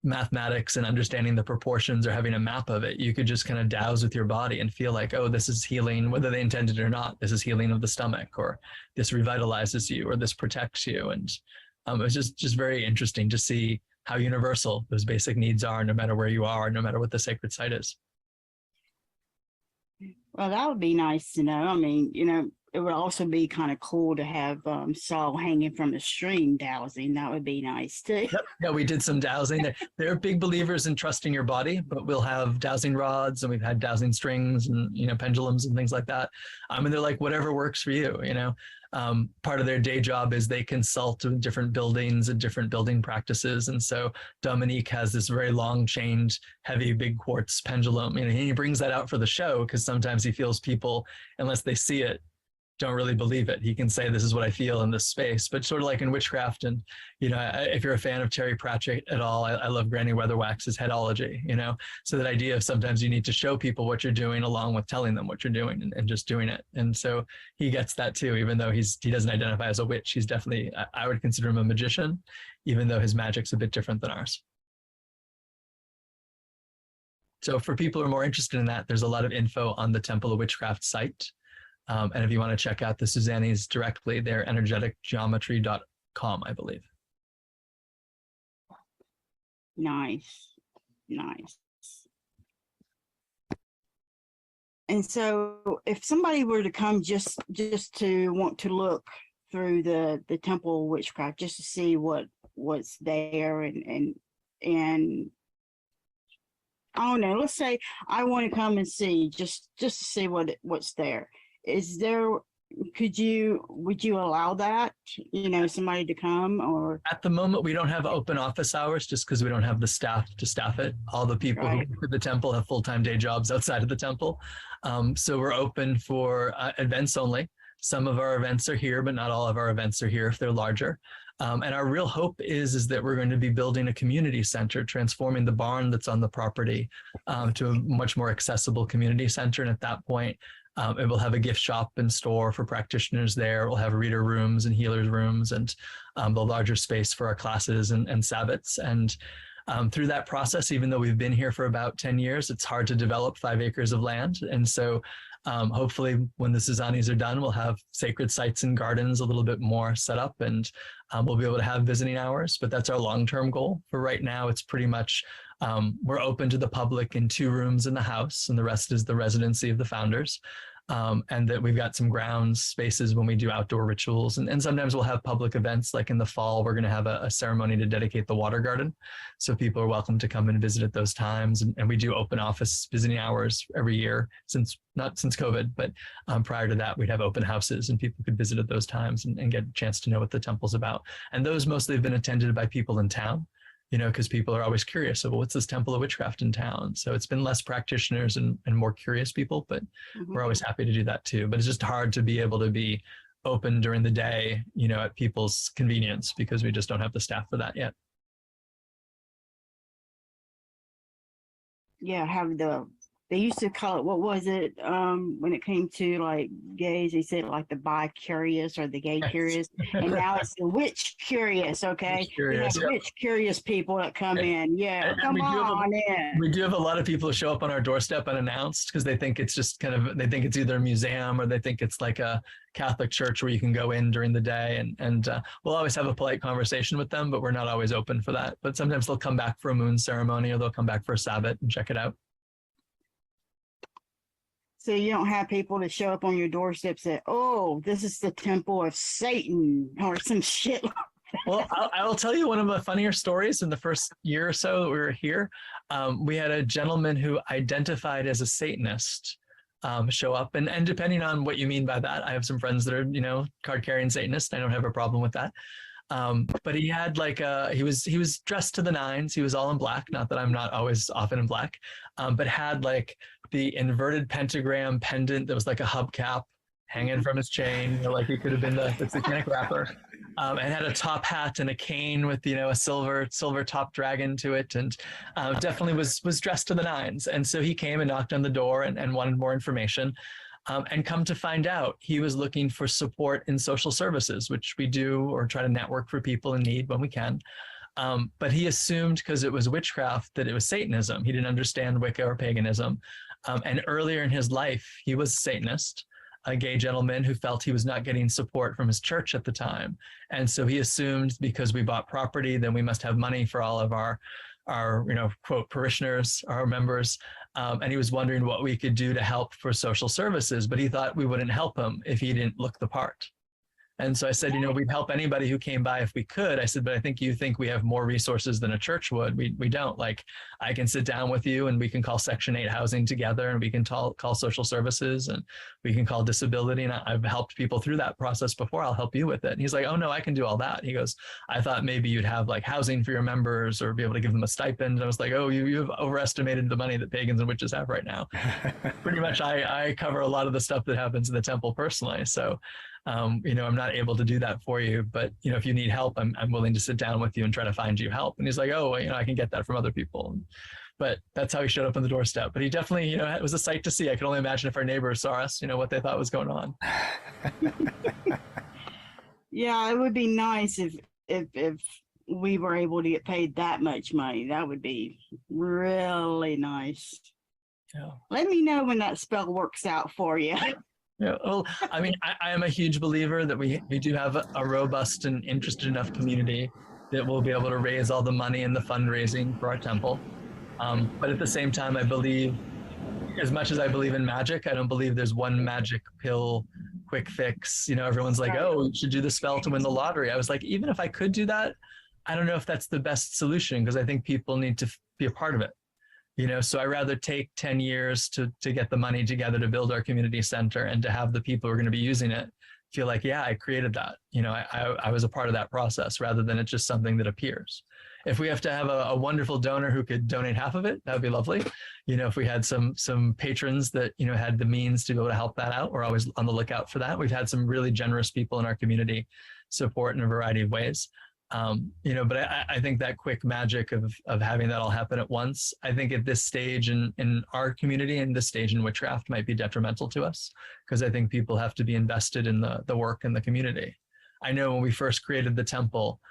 mathematics and understanding the proportions or having a map of it. You could just kind of douse with your body and feel like, oh, this is healing, whether they intended it or not. This is healing of the stomach, or this revitalizes you, or this protects you. And it was just very interesting to see how universal those basic needs are, no matter where you are, no matter what the sacred site is. Well, that would be nice to know. I mean, it would also be kind of cool to have Saul hanging from a string dowsing. That would be nice too. Yep. Yeah, we did some dowsing. They're big believers in trusting your body, but we'll have dowsing rods, and we've had dowsing strings and pendulums and things like that. And they're like, whatever works for you. Part of their day job is they consult with different buildings and different building practices. And so Dominique has this very long chained, heavy, big quartz pendulum. He brings that out for the show because sometimes he feels people, unless they see it, don't really believe it. He can say, this is what I feel in this space. But sort of like in witchcraft, and if you're a fan of Terry Pratchett at all, I love Granny Weatherwax's headology. So that idea of sometimes you need to show people what you're doing along with telling them what you're doing, and just doing it. And so he gets that too, even though he doesn't identify as a witch. He's definitely, I would consider him a magician, even though his magic's a bit different than ours. So for people who are more interested in that, there's a lot of info on the Temple of Witchcraft site. And if you want to check out the Suzannes directly, they're energeticgeometry.com, I believe. Nice. And so if somebody were to come just to want to look through the Temple of Witchcraft, just to see what's there, and I don't know, let's say I want to come and see, just to see what's there. Would you allow that, somebody to come? Or at the moment, we don't have open office hours just because we don't have the staff to staff it. All the people who work at the temple have full-time day jobs outside of the temple. So we're open for events only. Some of our events are here, but not all of our events are here if they're larger. And our real hope is that we're going to be building a community center, transforming the barn that's on the property to a much more accessible community center. And at that point, it will have a gift shop and store for practitioners there. We'll have reader rooms and healers rooms, and the larger space for our classes and Sabbats. And through that process, even though we've been here for about 10 years, it's hard to develop 5 acres of land. And so hopefully when the Suzannes are done, we'll have sacred sites and gardens a little bit more set up, and we'll be able to have visiting hours. But that's our long-term goal. For right now, it's pretty much we're open to the public in 2 rooms in the house, and the rest is the residency of the founders. And that we've got some grounds spaces when we do outdoor rituals. And sometimes we'll have public events, like in the fall, we're going to have a ceremony to dedicate the water garden. So people are welcome to come and visit at those times. And we do open office visiting hours every year, not since COVID, but prior to that, we'd have open houses and people could visit at those times and get a chance to know what the temple's about. And those mostly have been attended by people in town, because people are always curious about what's this Temple of Witchcraft in town. So it's been less practitioners and more curious people, but we're always happy to do that too. But it's just hard to be able to be open during the day, at people's convenience, because we just don't have the staff for that yet. Yeah, they used to call it, what was it, when it came to like gays, they said like the bi-curious or the gay curious, and now it's the witch curious, okay? Curious, we have witch curious people that come in, come on in. We do have a lot of people who show up on our doorstep unannounced because they think it's just they think it's either a museum or they think it's like a Catholic church where you can go in during the day, and we'll always have a polite conversation with them, but we're not always open for that. But sometimes they'll come back for a moon ceremony or they'll come back for a Sabbath and check it out. So you don't have people to show up on your doorstep say, oh, this is the temple of Satan or some shit. Well, I will tell you one of the funnier stories. In the first year or so that we were here, we had a gentleman who identified as a Satanist show up. And depending on what you mean by that, I have some friends that are, card-carrying Satanists. I don't have a problem with that. But he had he was dressed to the nines. He was all in black. Not that I'm not always often in black, but had the inverted pentagram pendant that was like a hubcap hanging from his chain. Like he could have been the satanic rapper. And had a top hat and a cane with, a silver top dragon to it. And definitely was dressed to the nines. And so he came and knocked on the door and wanted more information. And come to find out, he was looking for support in social services, which we do, or try to network for people in need when we can. But he assumed because it was witchcraft that it was Satanism. He didn't understand Wicca or paganism. And earlier in his life, he was a Satanist, a gay gentleman who felt he was not getting support from his church at the time. And so he assumed because we bought property, then we must have money for all of our quote, parishioners, our members. And he was wondering what we could do to help for social services, but he thought we wouldn't help him if he didn't look the part. And so I said, we'd help anybody who came by if we could. I said, but I think you think we have more resources than a church would. We don't. Like, I can sit down with you and we can call Section 8 housing together, and we can call social services, and we can call disability. And I've helped people through that process before. I'll help you with it. And he's like, oh no, I can do all that. He goes, I thought maybe you'd have like housing for your members or be able to give them a stipend. And I was like, oh, you've overestimated the money that pagans and witches have right now. Pretty much I cover a lot of the stuff that happens in the temple personally. So I'm not able to do that for you, but if you need help, I'm willing to sit down with you and try to find you help. And he's like, oh, I can get that from other people. But that's how he showed up on the doorstep. But he definitely, it was a sight to see. I can only imagine if our neighbors saw us, what they thought was going on. Yeah, it would be nice if we were able to get paid that much money. That would be really nice. Yeah. Let me know when that spell works out for you. Yeah, well, I mean, I am a huge believer that we do have a robust and interested enough community that we'll be able to raise all the money and the fundraising for our temple. But at the same time, I believe, as much as I believe in magic, I don't believe there's one magic pill, quick fix. Everyone's like, oh, you should do the spell to win the lottery. I was like, even if I could do that, I don't know if that's the best solution, because I think people need to be a part of it. So I rather take 10 years to get the money together to build our community center and to have the people who are going to be using it feel like, yeah, I created that. I was a part of that process, rather than it's just something that appears. If we have to have a wonderful donor who could donate half of it, that would be lovely. If we had some patrons that, had the means to be able to help that out, we're always on the lookout for that. We've had some really generous people in our community support in a variety of ways. But I think that quick magic of having that all happen at once, I think at this stage in our community and this stage in witchcraft might be detrimental to us, because I think people have to be invested in the work in the community. I know when we first created the temple,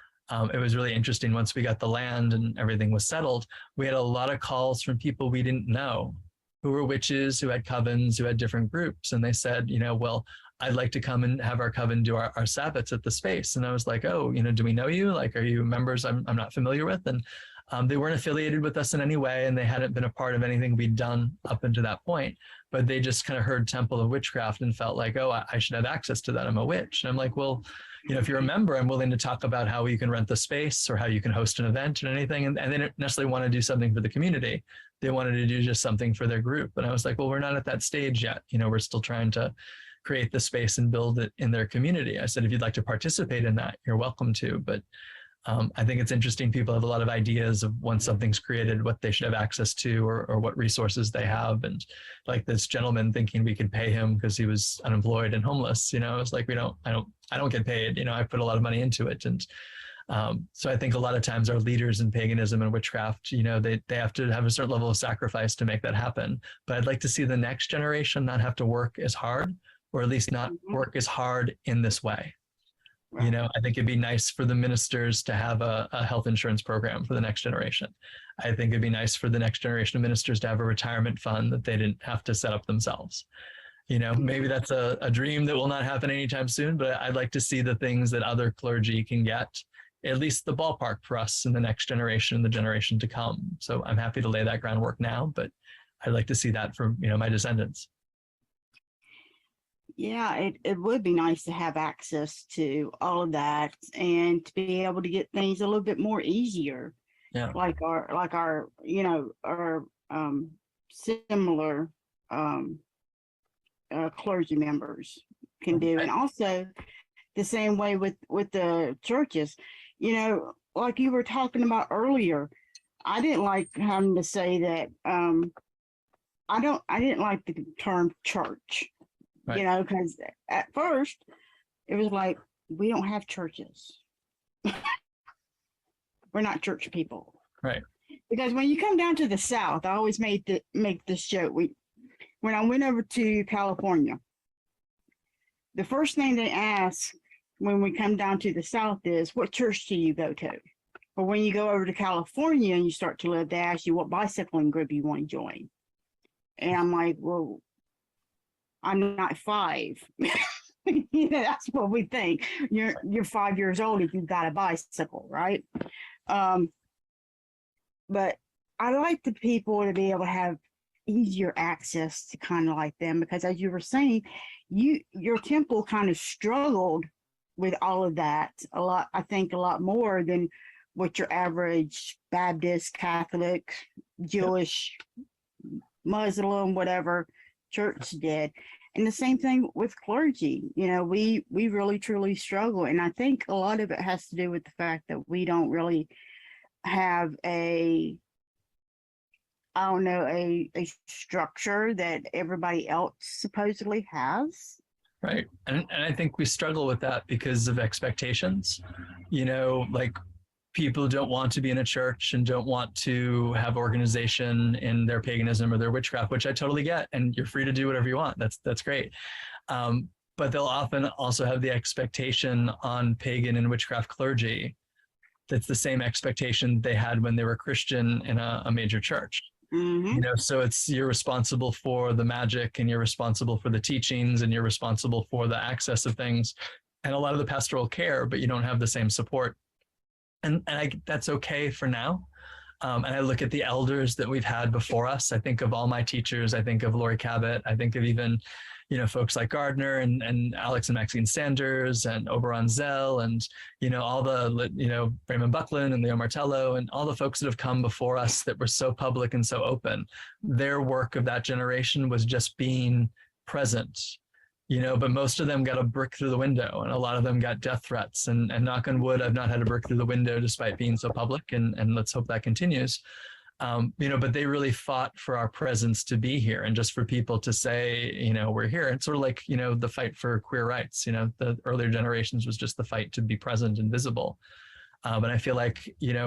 it was really interesting. Once we got the land and everything was settled, we had a lot of calls from people we didn't know, who were witches, who had covens, who had different groups. And they said, well, I'd like to come and have our coven do our Sabbats at the space. And I was like, oh, do we know you? Like, are you members I'm not familiar with? And they weren't affiliated with us in any way, and they hadn't been a part of anything we'd done up until that point. But they just kind of heard Temple of Witchcraft and felt like, oh, I should have access to that. I'm a witch. And I'm like, well, if you're a member, I'm willing to talk about how you can rent the space or how you can host an event and anything. And they didn't necessarily want to do something for the community. They wanted to do just something for their group. And I was like, well, we're not at that stage yet. We're still trying to create the space and build it in their community. I said, if you'd like to participate in that, you're welcome to. But I think it's interesting. People have a lot of ideas of once something's created, what they should have access to, or what resources they have. And like this gentleman thinking we could pay him because he was unemployed and homeless, it's like, I don't get paid. I put a lot of money into it. And so I think a lot of times our leaders in paganism and witchcraft, they have to have a certain level of sacrifice to make that happen. But I'd like to see the next generation not have to work as hard, or at least not work as hard in this way. Right. I think it'd be nice for the ministers to have a health insurance program for the next generation. I think it'd be nice for the next generation of ministers to have a retirement fund that they didn't have to set up themselves. Maybe that's a dream that will not happen anytime soon, but I'd like to see the things that other clergy can get, at least the ballpark for us in the next generation and the generation to come. So I'm happy to lay that groundwork now, but I'd like to see that from, my descendants. Yeah, it would be nice to have access to all of that and to be able to get things a little bit more easier. Yeah. Like our similar clergy members can do. And also the same way with the churches, like you were talking about earlier, I didn't like having to say that I didn't like the term church. Right. Because at first it was like, we don't have churches. We're not church people. Right. Because when you come down to the South, I always make this joke. When I went over to California, the first thing they ask when we come down to the South is, what church do you go to? But when you go over to California and you start to live, they ask you what bicycling group you want to join. And I'm like, well, I'm not 5. That's what we think. You're 5 years old if you've got a bicycle, right? But I like the people to be able to have easier access to kind of like them, because as you were saying, your temple kind of struggled with all of that a lot. I think a lot more than what your average Baptist, Catholic, Jewish, Muslim, whatever church did. And the same thing with clergy. We really truly struggle. And I think a lot of it has to do with the fact that we don't really have a structure that everybody else supposedly has. Right. And I think we struggle with that because of expectations. Like people don't want to be in a church and don't want to have organization in their paganism or their witchcraft, which I totally get. And you're free to do whatever you want. That's great. But they'll often also have the expectation on pagan and witchcraft clergy that's the same expectation they had when they were Christian in a major church. Mm-hmm. So you're responsible for the magic, and you're responsible for the teachings, and you're responsible for the access of things and a lot of the pastoral care, but you don't have the same support. And that's okay for now. And I look at the elders that we've had before us. I think of all my teachers. I think of Lori Cabot. I think of even, folks like Gardner and Alex and Maxine Sanders and Oberon Zell and, all the, Raymond Buckland and Leo Martello and all the folks that have come before us that were so public and so open. Their work of that generation was just being present. But most of them got a brick through the window, and a lot of them got death threats. And knock on wood, I've not had a brick through the window despite being so public, and let's hope that continues. But they really fought for our presence to be here, and just for people to say, we're here. It's sort of like, the fight for queer rights. The earlier generations was just the fight to be present and visible. And I feel like,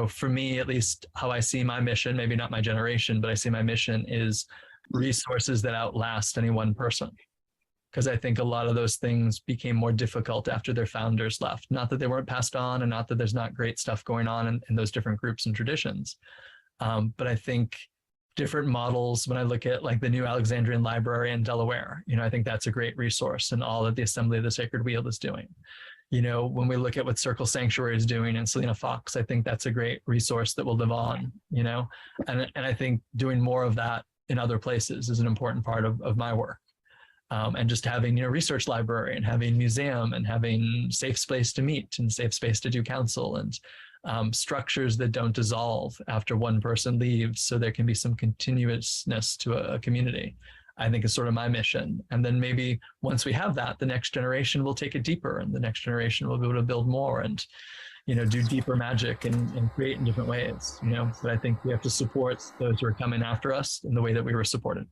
for me, at least how I see my mission, maybe not my generation, but I see my mission is resources that outlast any one person. Because I think a lot of those things became more difficult after their founders left. Not that they weren't passed on, and not that there's not great stuff going on in those different groups and traditions. But I think different models, when I look at like the new Alexandrian Library in Delaware, I think that's a great resource, and all that the Assembly of the Sacred Wheel is doing. When we look at what Circle Sanctuary is doing and Selena Fox, I think that's a great resource that will live on, and I think doing more of that in other places is an important part of my work. And just having, research library and having museum and having safe space to meet and safe space to do counsel and structures that don't dissolve after one person leaves, so there can be some continuousness to a community, I think is sort of my mission. And then maybe once we have that, the next generation will take it deeper, and the next generation will be able to build more and, do deeper magic and create in different ways, But I think we have to support those who are coming after us in the way that we were supported,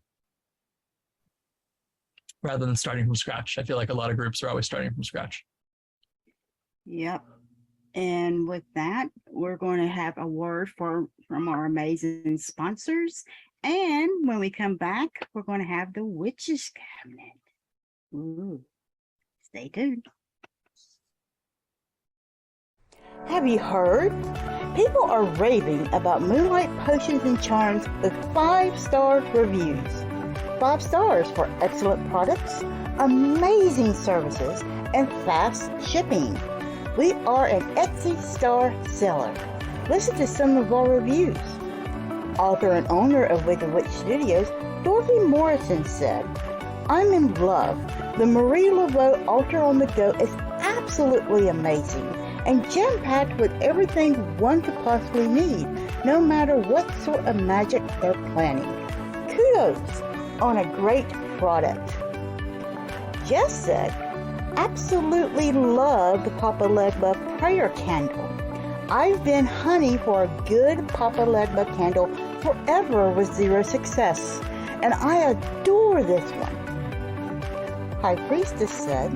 rather than starting from scratch. I feel like a lot of groups are always starting from scratch. Yep. And with that, we're going to have a word from our amazing sponsors. And when we come back, we're going to have the Witches Cabinet. Ooh. Stay tuned. Have you heard? People are raving about Moonlight Potions and Charms with 5-star reviews. 5 stars for excellent products, amazing services, and fast shipping. We are an Etsy star seller. Listen to some of our reviews. Author and owner of Wicked Witch Studios, Dorothy Morrison said, "I'm in love. The Marie Laveau altar on the go is absolutely amazing and jam-packed with everything one could possibly need, no matter what sort of magic they're planning. Kudos on a great product." Jess said, "Absolutely love the Papa Legba prayer candle. I've been hunting for a good Papa Legba candle forever with zero success, and I adore this one." High Priestess said,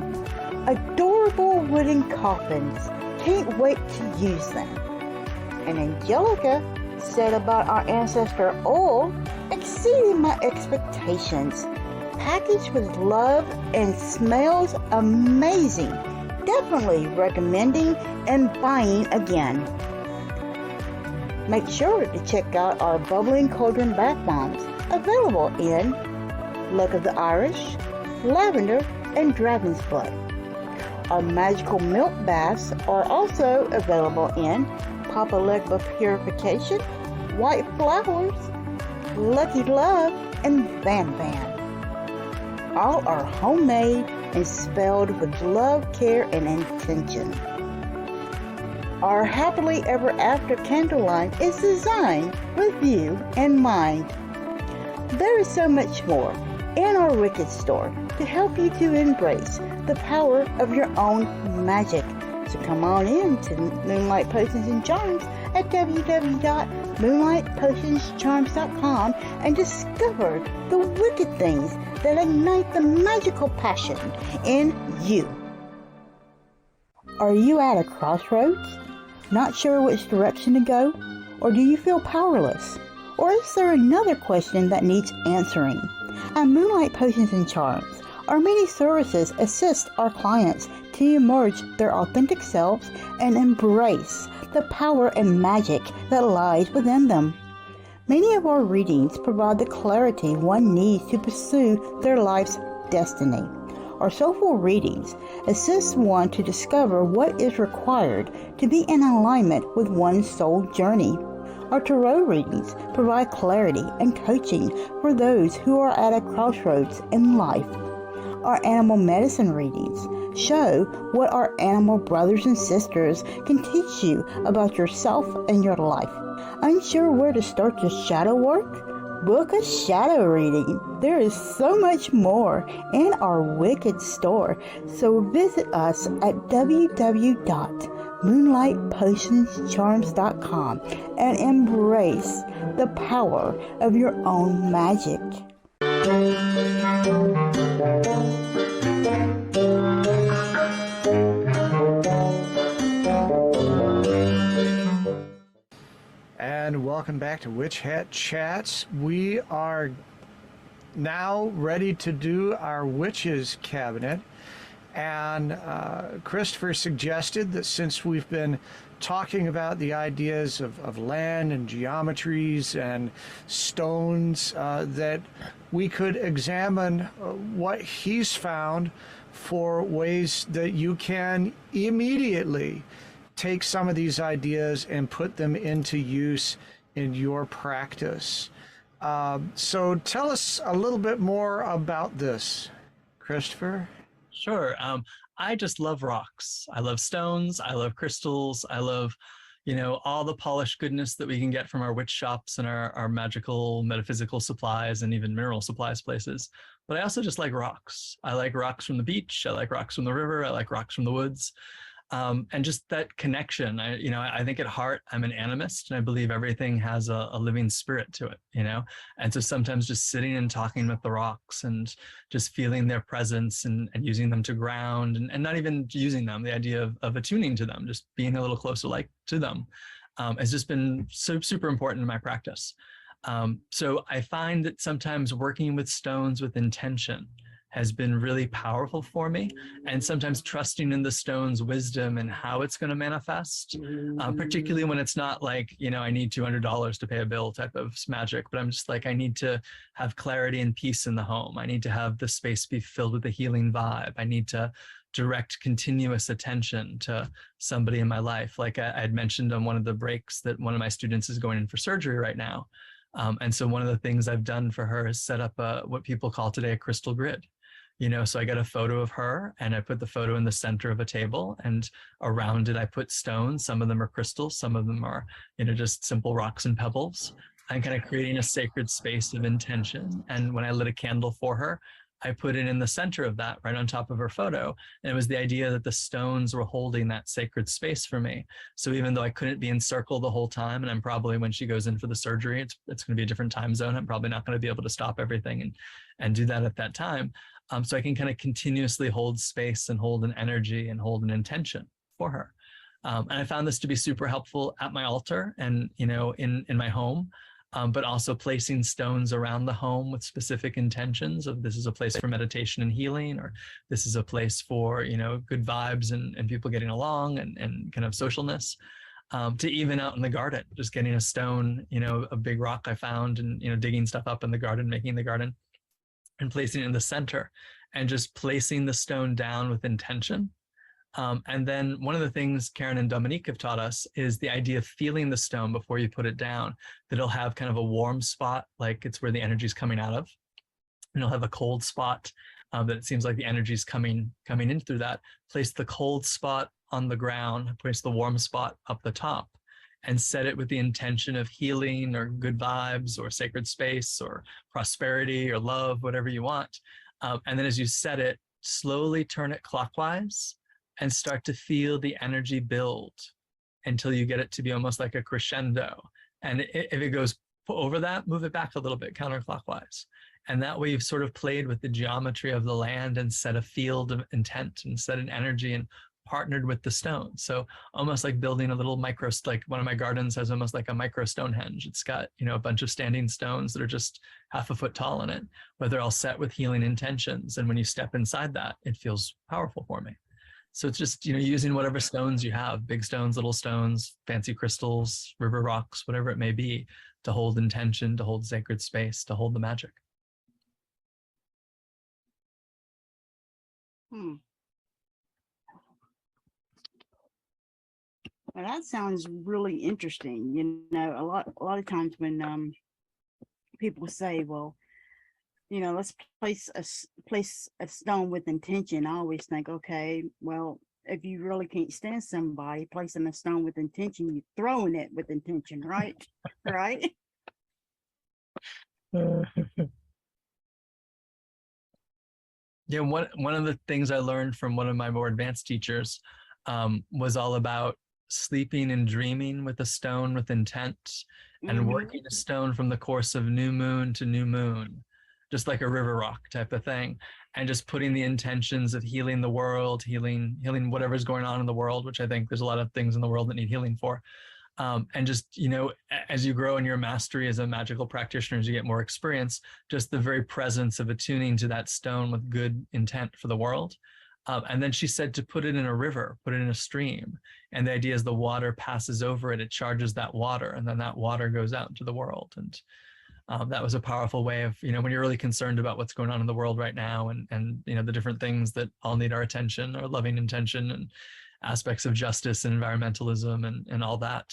"Adorable wooden coffins. Can't wait to use them." And Angelica said about our ancestor oil, "Exceeding my expectations. Packaged with love and smells amazing. Definitely recommending and buying again." Make sure to check out our Bubbling Cauldron Bath Bombs, available in Luck of the Irish, Lavender, and Dragon's Blood. Our magical milk baths are also available in Papa Legba Purification, White Flowers, Lucky Love, and Van Van. All are homemade and spelled with love, care, and intention. Our Happily Ever After candle line is designed with you in mind. There is so much more in our Wicked store to help you to embrace the power of your own magic. So come on in to Moonlight Potions and Charms at www.moonlightpotionscharms.com and discover the wicked things that ignite the magical passion in you. Are you at a crossroads? Not sure which direction to go? Or do you feel powerless? Or is there another question that needs answering? At Moonlight Potions and Charms, our many services assist our clients to emerge their authentic selves and embrace the power and magic that lies within them. Many of our readings provide the clarity one needs to pursue their life's destiny. Our soulful readings assist one to discover what is required to be in alignment with one's soul journey. Our tarot readings provide clarity and coaching for those who are at a crossroads in life. Our animal medicine readings show what our animal brothers and sisters can teach you about yourself and your life. Unsure where to start your shadow work? Book a shadow reading. There is so much more in our Wicked store, so visit us at www.moonlightpotionscharms.com and embrace the power of your own magic. And welcome back to Witch Hat Chats. We are now ready to do our Witches Cabinet. And Christopher suggested that since we've been talking about the ideas of land and geometries and stones, that we could examine what he's found for ways that you can immediately take some of these ideas and put them into use in your practice. So tell us a little bit more about this, Christopher. Sure. I just love rocks. I love stones. I love crystals. I love, all the polished goodness that we can get from our witch shops and our magical, metaphysical supplies and even mineral supplies places. But I also just like rocks. I like rocks from the beach. I like rocks from the river. I like rocks from the woods. And just that connection. I think at heart, I'm an animist, and I believe everything has a living spirit to it, And so sometimes just sitting and talking with the rocks and just feeling their presence and using them to ground and not even using them, the idea of attuning to them, just being a little closer to them, has just been so super important in my practice. So I find that sometimes working with stones with intention has been really powerful for me, and sometimes trusting in the stone's wisdom and how it's going to manifest, particularly when it's not like, I need $200 to pay a bill type of magic, but I'm just like, I need to have clarity and peace in the home. I need to have the space be filled with a healing vibe. I need to direct continuous attention to somebody in my life. Like I had mentioned on one of the breaks that one of my students is going in for surgery right now. And so one of the things I've done for her is set up what people call today a crystal grid. So I got a photo of her and I put the photo in the center of a table, and around it I put stones. Some of them are crystals, some of them are, just simple rocks and pebbles. I'm kind of creating a sacred space of intention. And when I lit a candle for her, I put it in the center of that, right on top of her photo. And it was the idea that the stones were holding that sacred space for me. So even though I couldn't be in circle the whole time, and I'm probably, when she goes in for the surgery, it's going to be a different time zone. I'm probably not going to be able to stop everything and do that at that time. So I can kind of continuously hold space and hold an energy and hold an intention for her. And I found this to be super helpful at my altar and, in my home, but also placing stones around the home with specific intentions of, this is a place for meditation and healing, or this is a place for, good vibes and people getting along and kind of socialness. to even out in the garden, just getting a stone, a big rock I found and, digging stuff up in the garden, making the garden and placing it in the center and just placing the stone down with intention. And then one of the things Karen and Dominique have taught us is the idea of feeling the stone before you put it down, that it'll have kind of a warm spot, like it's where the energy is coming out of. And it'll have a cold spot that it seems like the energy is coming in through that. Place the cold spot on the ground, place the warm spot up the top, and set it with the intention of healing or good vibes or sacred space or prosperity or love, whatever you want. And then as you set it, slowly turn it clockwise and start to feel the energy build until you get it to be almost like a crescendo. And if it goes over that, move it back a little bit counterclockwise. And that way you've sort of played with the geometry of the land and set a field of intent and set an energy and partnered with the stone. So almost like building a little micro, like one of my gardens has almost like a micro Stonehenge. It's got, a bunch of standing stones that are just half a foot tall in it, but they're all set with healing intentions. And when you step inside that, it feels powerful for me. So it's just, using whatever stones you have, big stones, little stones, fancy crystals, river rocks, whatever it may be, to hold intention, to hold sacred space, to hold the magic. Well, that sounds really interesting. A lot of times when people say, well, let's place a stone with intention, I always think, okay, well, if you really can't stand somebody, placing a stone with intention, you're throwing it with intention, right? Right? Yeah, one of the things I learned from one of my more advanced teachers was all about sleeping and dreaming with a stone with intent and working a stone from the course of new moon to new moon, just like a river rock type of thing, and just putting the intentions of healing the world, healing whatever's going on in the world, which I think there's a lot of things in the world that need healing for. And just, as you grow in your mastery as a magical practitioner, as you get more experience, just the very presence of attuning to that stone with good intent for the world. And then she said to put it in a river, put it in a stream. And the idea is the water passes over it, it charges that water, and then that water goes out into the world. And that was a powerful way of, when you're really concerned about what's going on in the world right now and the different things that all need our attention, our loving intention and aspects of justice and environmentalism and all that.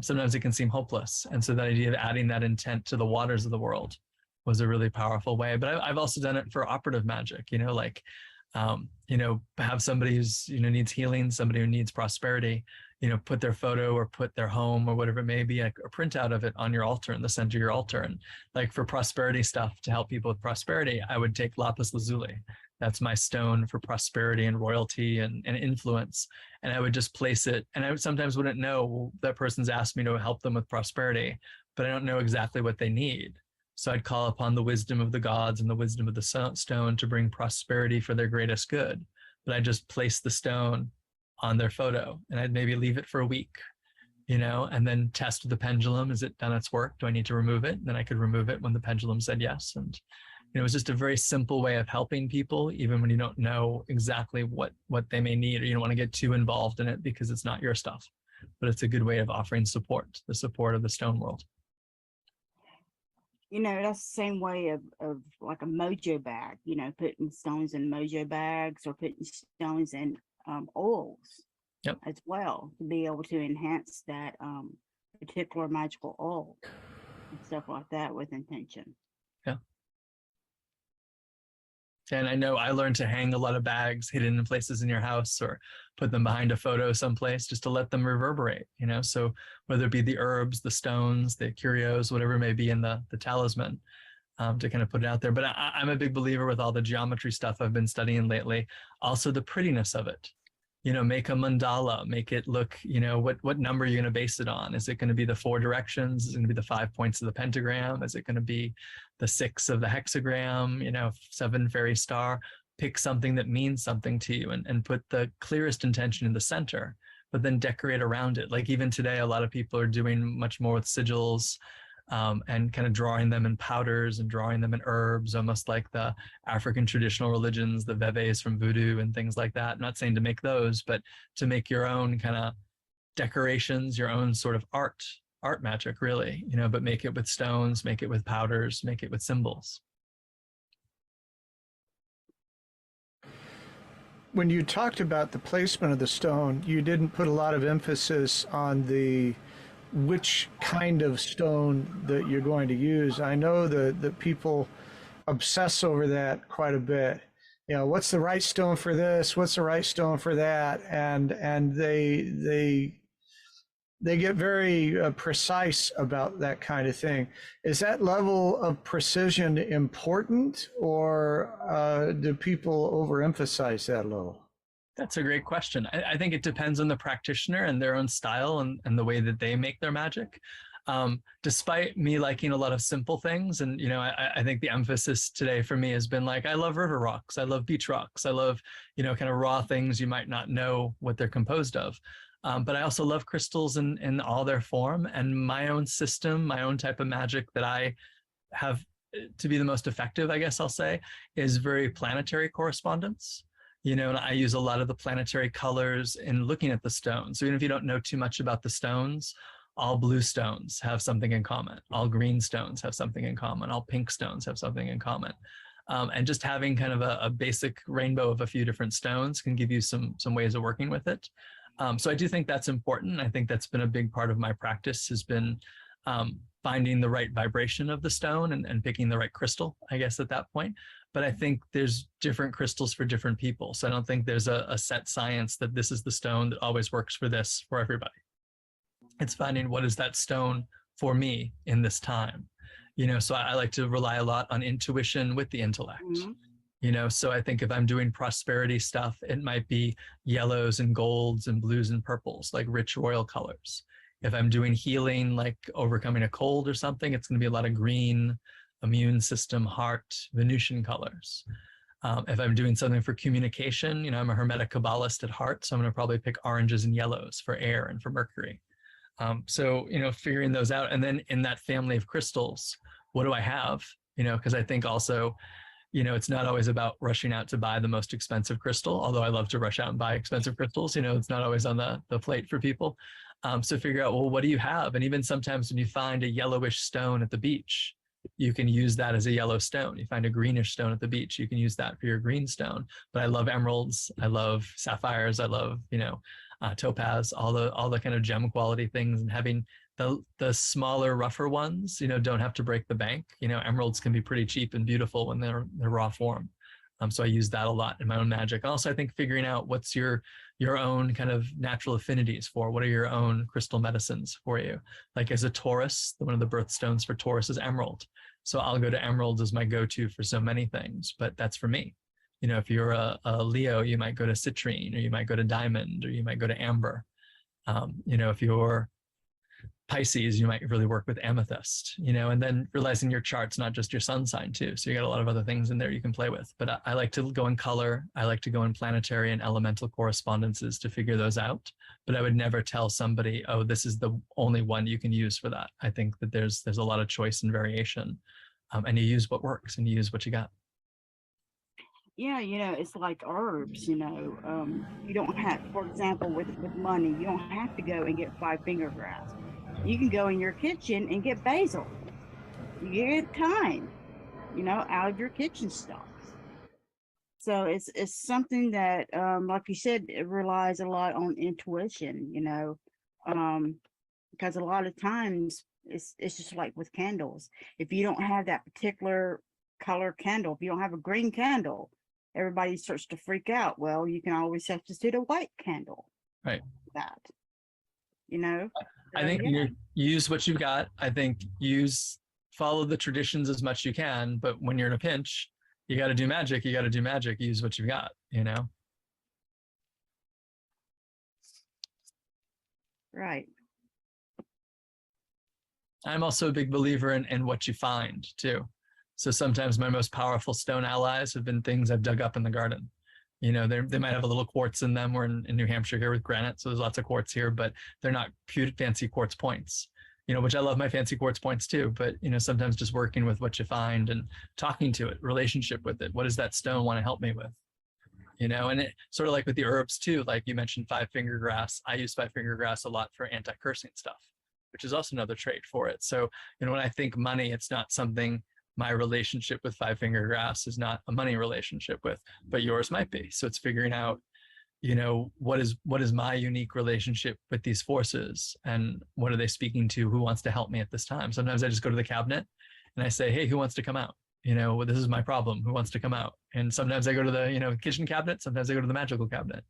Sometimes it can seem hopeless. And so that idea of adding that intent to the waters of the world was a really powerful way. But I've also done it for operative magic, have somebody who's, needs healing, somebody who needs prosperity, put their photo or put their home or whatever it may be, a printout of it on your altar in the center of your altar. And like for prosperity stuff, to help people with prosperity, I would take Lapis Lazuli. That's my stone for prosperity and royalty and influence. And I would just place it. And I sometimes wouldn't know, that person's asked me to help them with prosperity, but I don't know exactly what they need. So I'd call upon the wisdom of the gods and the wisdom of the stone to bring prosperity for their greatest good. But I just place the stone on their photo and I'd maybe leave it for a week, and then test with the pendulum. Is it done its work? Do I need to remove it? And then I could remove it when the pendulum said yes. And it was just a very simple way of helping people, even when you don't know exactly what they may need, or you don't want to get too involved in it because it's not your stuff. But it's a good way of offering support, the support of the stone world. That's the same way of like a mojo bag, putting stones in mojo bags or putting stones in oils as well, to be able to enhance that particular magical oil and stuff like that with intention. Yeah. And I know I learned to hang a lot of bags hidden in places in your house or put them behind a photo someplace just to let them reverberate, so whether it be the herbs, the stones, the curios, whatever it may be in the talisman, to kind of put it out there. But I'm a big believer with all the geometry stuff I've been studying lately, also the prettiness of it. Make a mandala, make it look, what number are you going to base it on? Is it going to be the 4 directions? Is it going to be the 5 points of the pentagram? Is it going to be the 6 of the hexagram, 7 fairy star? Pick something that means something to you and put the clearest intention in the center, but then decorate around it. Like even today, a lot of people are doing much more with sigils, and kind of drawing them in powders and drawing them in herbs, almost like the African traditional religions, the veves from Voodoo and things like that. I'm not saying to make those, but to make your own kind of decorations, your own sort of art magic, really, but make it with stones, make it with powders, make it with symbols. When you talked about the placement of the stone, you didn't put a lot of emphasis on which kind of stone that you're going to use. I know that people obsess over that quite a bit. What's the right stone for this? What's the right stone for that? And they get very precise about that kind of thing. Is that level of precision important, or do people overemphasize that level? That's a great question. I think it depends on the practitioner and their own style and the way that they make their magic. Despite me liking a lot of simple things, and I think the emphasis today for me has been like, I love river rocks, I love beach rocks, I love kind of raw things you might not know what they're composed of. But I also love crystals in all their form, and my own system, my own type of magic that I have to be the most effective, I guess I'll say, is very planetary correspondence. And I use a lot of the planetary colors in looking at the stones. So even if you don't know too much about the stones, all blue stones have something in common. All green stones have something in common. All pink stones have something in common. And just having kind of a basic rainbow of a few different stones can give you some ways of working with it. So I do think that's important. I think that's been a big part of my practice, has been finding the right vibration of the stone and picking the right crystal, I guess, at that point. But I think there's different crystals for different people. So I don't think there's a set science that this is the stone that always works for this for everybody. It's finding what is that stone for me in this time. So I like to rely a lot on intuition with the intellect. Mm-hmm. So I think if I'm doing prosperity stuff, it might be yellows and golds and blues and purples, like rich royal colors. If I'm doing healing, like overcoming a cold or something, it's going to be a lot of green, immune system, heart, Venusian colors. If I'm doing something for communication, I'm a Hermetic Kabbalist at heart, so I'm going to probably pick oranges and yellows for air and for Mercury. So, figuring those out. And then in that family of crystals, what do I have? Because I think also, it's not always about rushing out to buy the most expensive crystal, although I love to rush out and buy expensive crystals. It's not always on the plate for people. So figure out, well, what do you have? And even sometimes when you find a yellowish stone at the beach, you can use that as a yellow stone. You find a greenish stone at the beach, you can use that for your green stone. But I love emeralds, I love sapphires, I love, topaz, all the kind of gem quality things, and having the smaller, rougher ones, don't have to break the bank. Emeralds can be pretty cheap and beautiful when they're raw form. So I use that a lot in my own magic. Also, I think figuring out what's your own kind of natural affinities for, what are your own crystal medicines for you? Like as a Taurus, one of the birthstones for Taurus is emerald. So I'll go to emerald as my go-to for so many things, but that's for me. If you're a Leo, you might go to citrine, or you might go to diamond, or you might go to amber. If you're Pisces, you might really work with amethyst, and then realizing your chart's not just your sun sign too. So you got a lot of other things in there you can play with. But I like to go in color. I like to go in planetary and elemental correspondences to figure those out. But I would never tell somebody, oh, this is the only one you can use for that. I think that there's a lot of choice and variation, and you use what works and you use what you got. Yeah, it's like herbs, you don't have, for example, with money, you don't have to go and get 5-finger grass. You can go in your kitchen and get basil. You get thyme, out of your kitchen stuff. So it's something that, like you said, it relies a lot on intuition, because a lot of times it's just like with candles. If you don't have that particular color candle, if you don't have a green candle, everybody starts to freak out. Well, you can always substitute a white candle. Right. That, I think you use what you've got. I think follow the traditions as much as you can, but when you're in a pinch, you got to do magic. Use what you've got, Right. I'm also a big believer in what you find too. So sometimes my most powerful stone allies have been things I've dug up in the garden. They might have a little quartz in them. We're in New Hampshire here with granite, so there's lots of quartz here, but they're not fancy quartz points, which I love my fancy quartz points too. But, sometimes just working with what you find and talking to it, relationship with it. What does that stone want to help me with? you know, and it sort of like with the herbs too, like you mentioned 5-finger grass. I use 5-finger grass a lot for anti-cursing stuff, which is also another trait for it. So, you know, when I think money, it's not something my relationship with 5-finger grass is not a money relationship with, but yours might be. So it's figuring out, you know, what is my unique relationship with these forces, and what are they speaking to? Who wants to help me at this time? Sometimes I just go to the cabinet and I say, hey, who wants to come out? You know, well, this is my problem. Who wants to come out? And sometimes I go to the, you know, kitchen cabinet. Sometimes I go to the magical cabinet.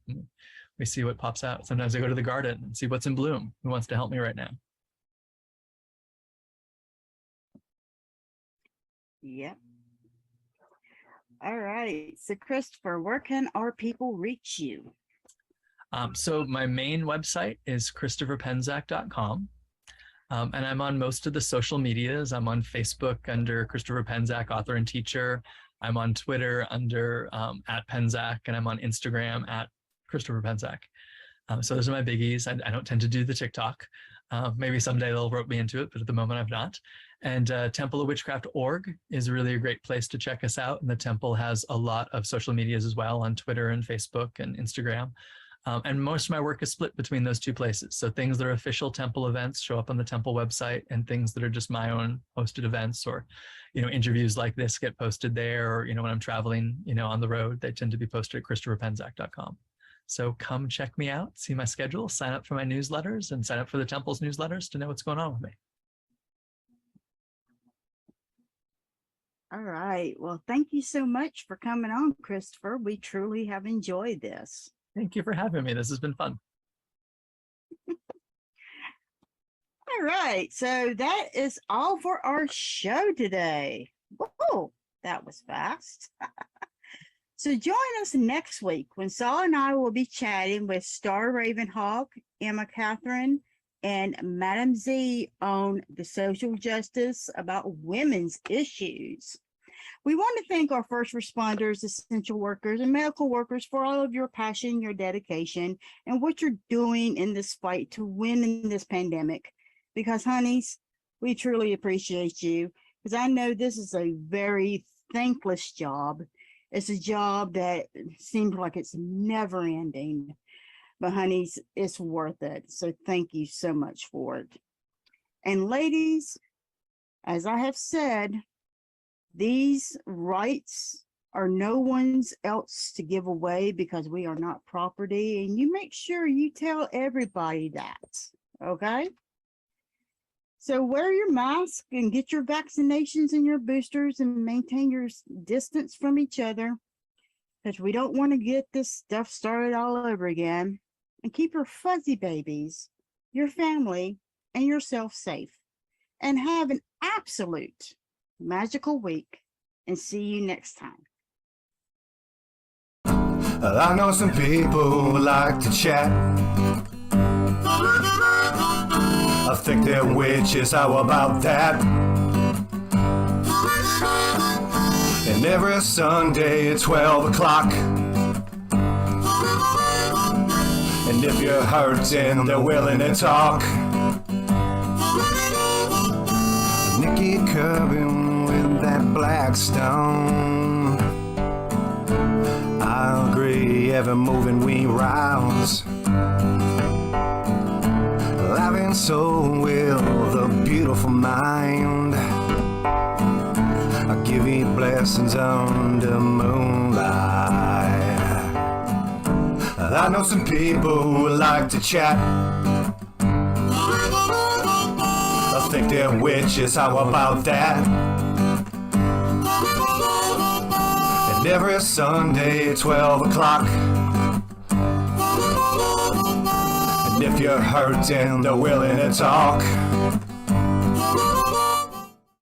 We see what pops out. Sometimes I go to the garden and see what's in bloom. Who wants to help me right now? Yep. All right. So, Christopher, where can our people reach you? So my main website is christopherpenczak.com. And I'm on most of the social medias. I'm on Facebook under Christopher Penczak, author and teacher. I'm on Twitter under @Penczak, and I'm on Instagram @Christopher Penczak. So those are my biggies. I don't tend to do the TikTok. Maybe someday they'll rope me into it, but at the moment I've not. And templeofwitchcraft.org is really a great place to check us out. And the temple has a lot of social medias as well on Twitter and Facebook and Instagram. And most of my work is split between those two places. So things that are official temple events show up on the temple website, and things that are just my own hosted events, or, you know, interviews like this get posted there, or, you know, when I'm traveling, you know, on the road, they tend to be posted at christopherpenczak.com. So come check me out, see my schedule, sign up for my newsletters, and sign up for the temple's newsletters to know what's going on with me. All right. Well, thank you so much for coming on, Christopher. We truly have enjoyed this. Thank you for having me. This has been fun. All right. So that is all for our show today. Whoa, that was fast. So join us next week when Saul and I will be chatting with Star Ravenhawk, Emma Catherine, and Madam Z on the social justice about women's issues. We want to thank our first responders, essential workers, and medical workers for all of your passion, your dedication, and what you're doing in this fight to win in this pandemic. Because, honeys, we truly appreciate you, because I know this is a very thankless job. It's a job that seems like it's never ending. But, honeys, it's worth it. So thank you so much for it. And ladies, as I have said, these rights are no one's else to give away, because we are not property. And you make sure you tell everybody that, okay? So wear your mask and get your vaccinations and your boosters, and maintain your distance from each other, because we don't want to get this stuff started all over again. And keep your fuzzy babies, your family, and yourself safe. And have an absolute magical week, and see you next time. I know some people who like to chat. I think they're witches, how about that? And every Sunday at 12 o'clock. And if you're hurting, they're willing to talk. Nikki Kirby with that black stone. I agree, Evermoving We Rise. Life and soul with a beautiful mind. I give you blessings under moonlight. I know some people who like to chat. I think they're witches, how about that? And every Sunday at 12 o'clock. And if you're hurting, they're willing to talk.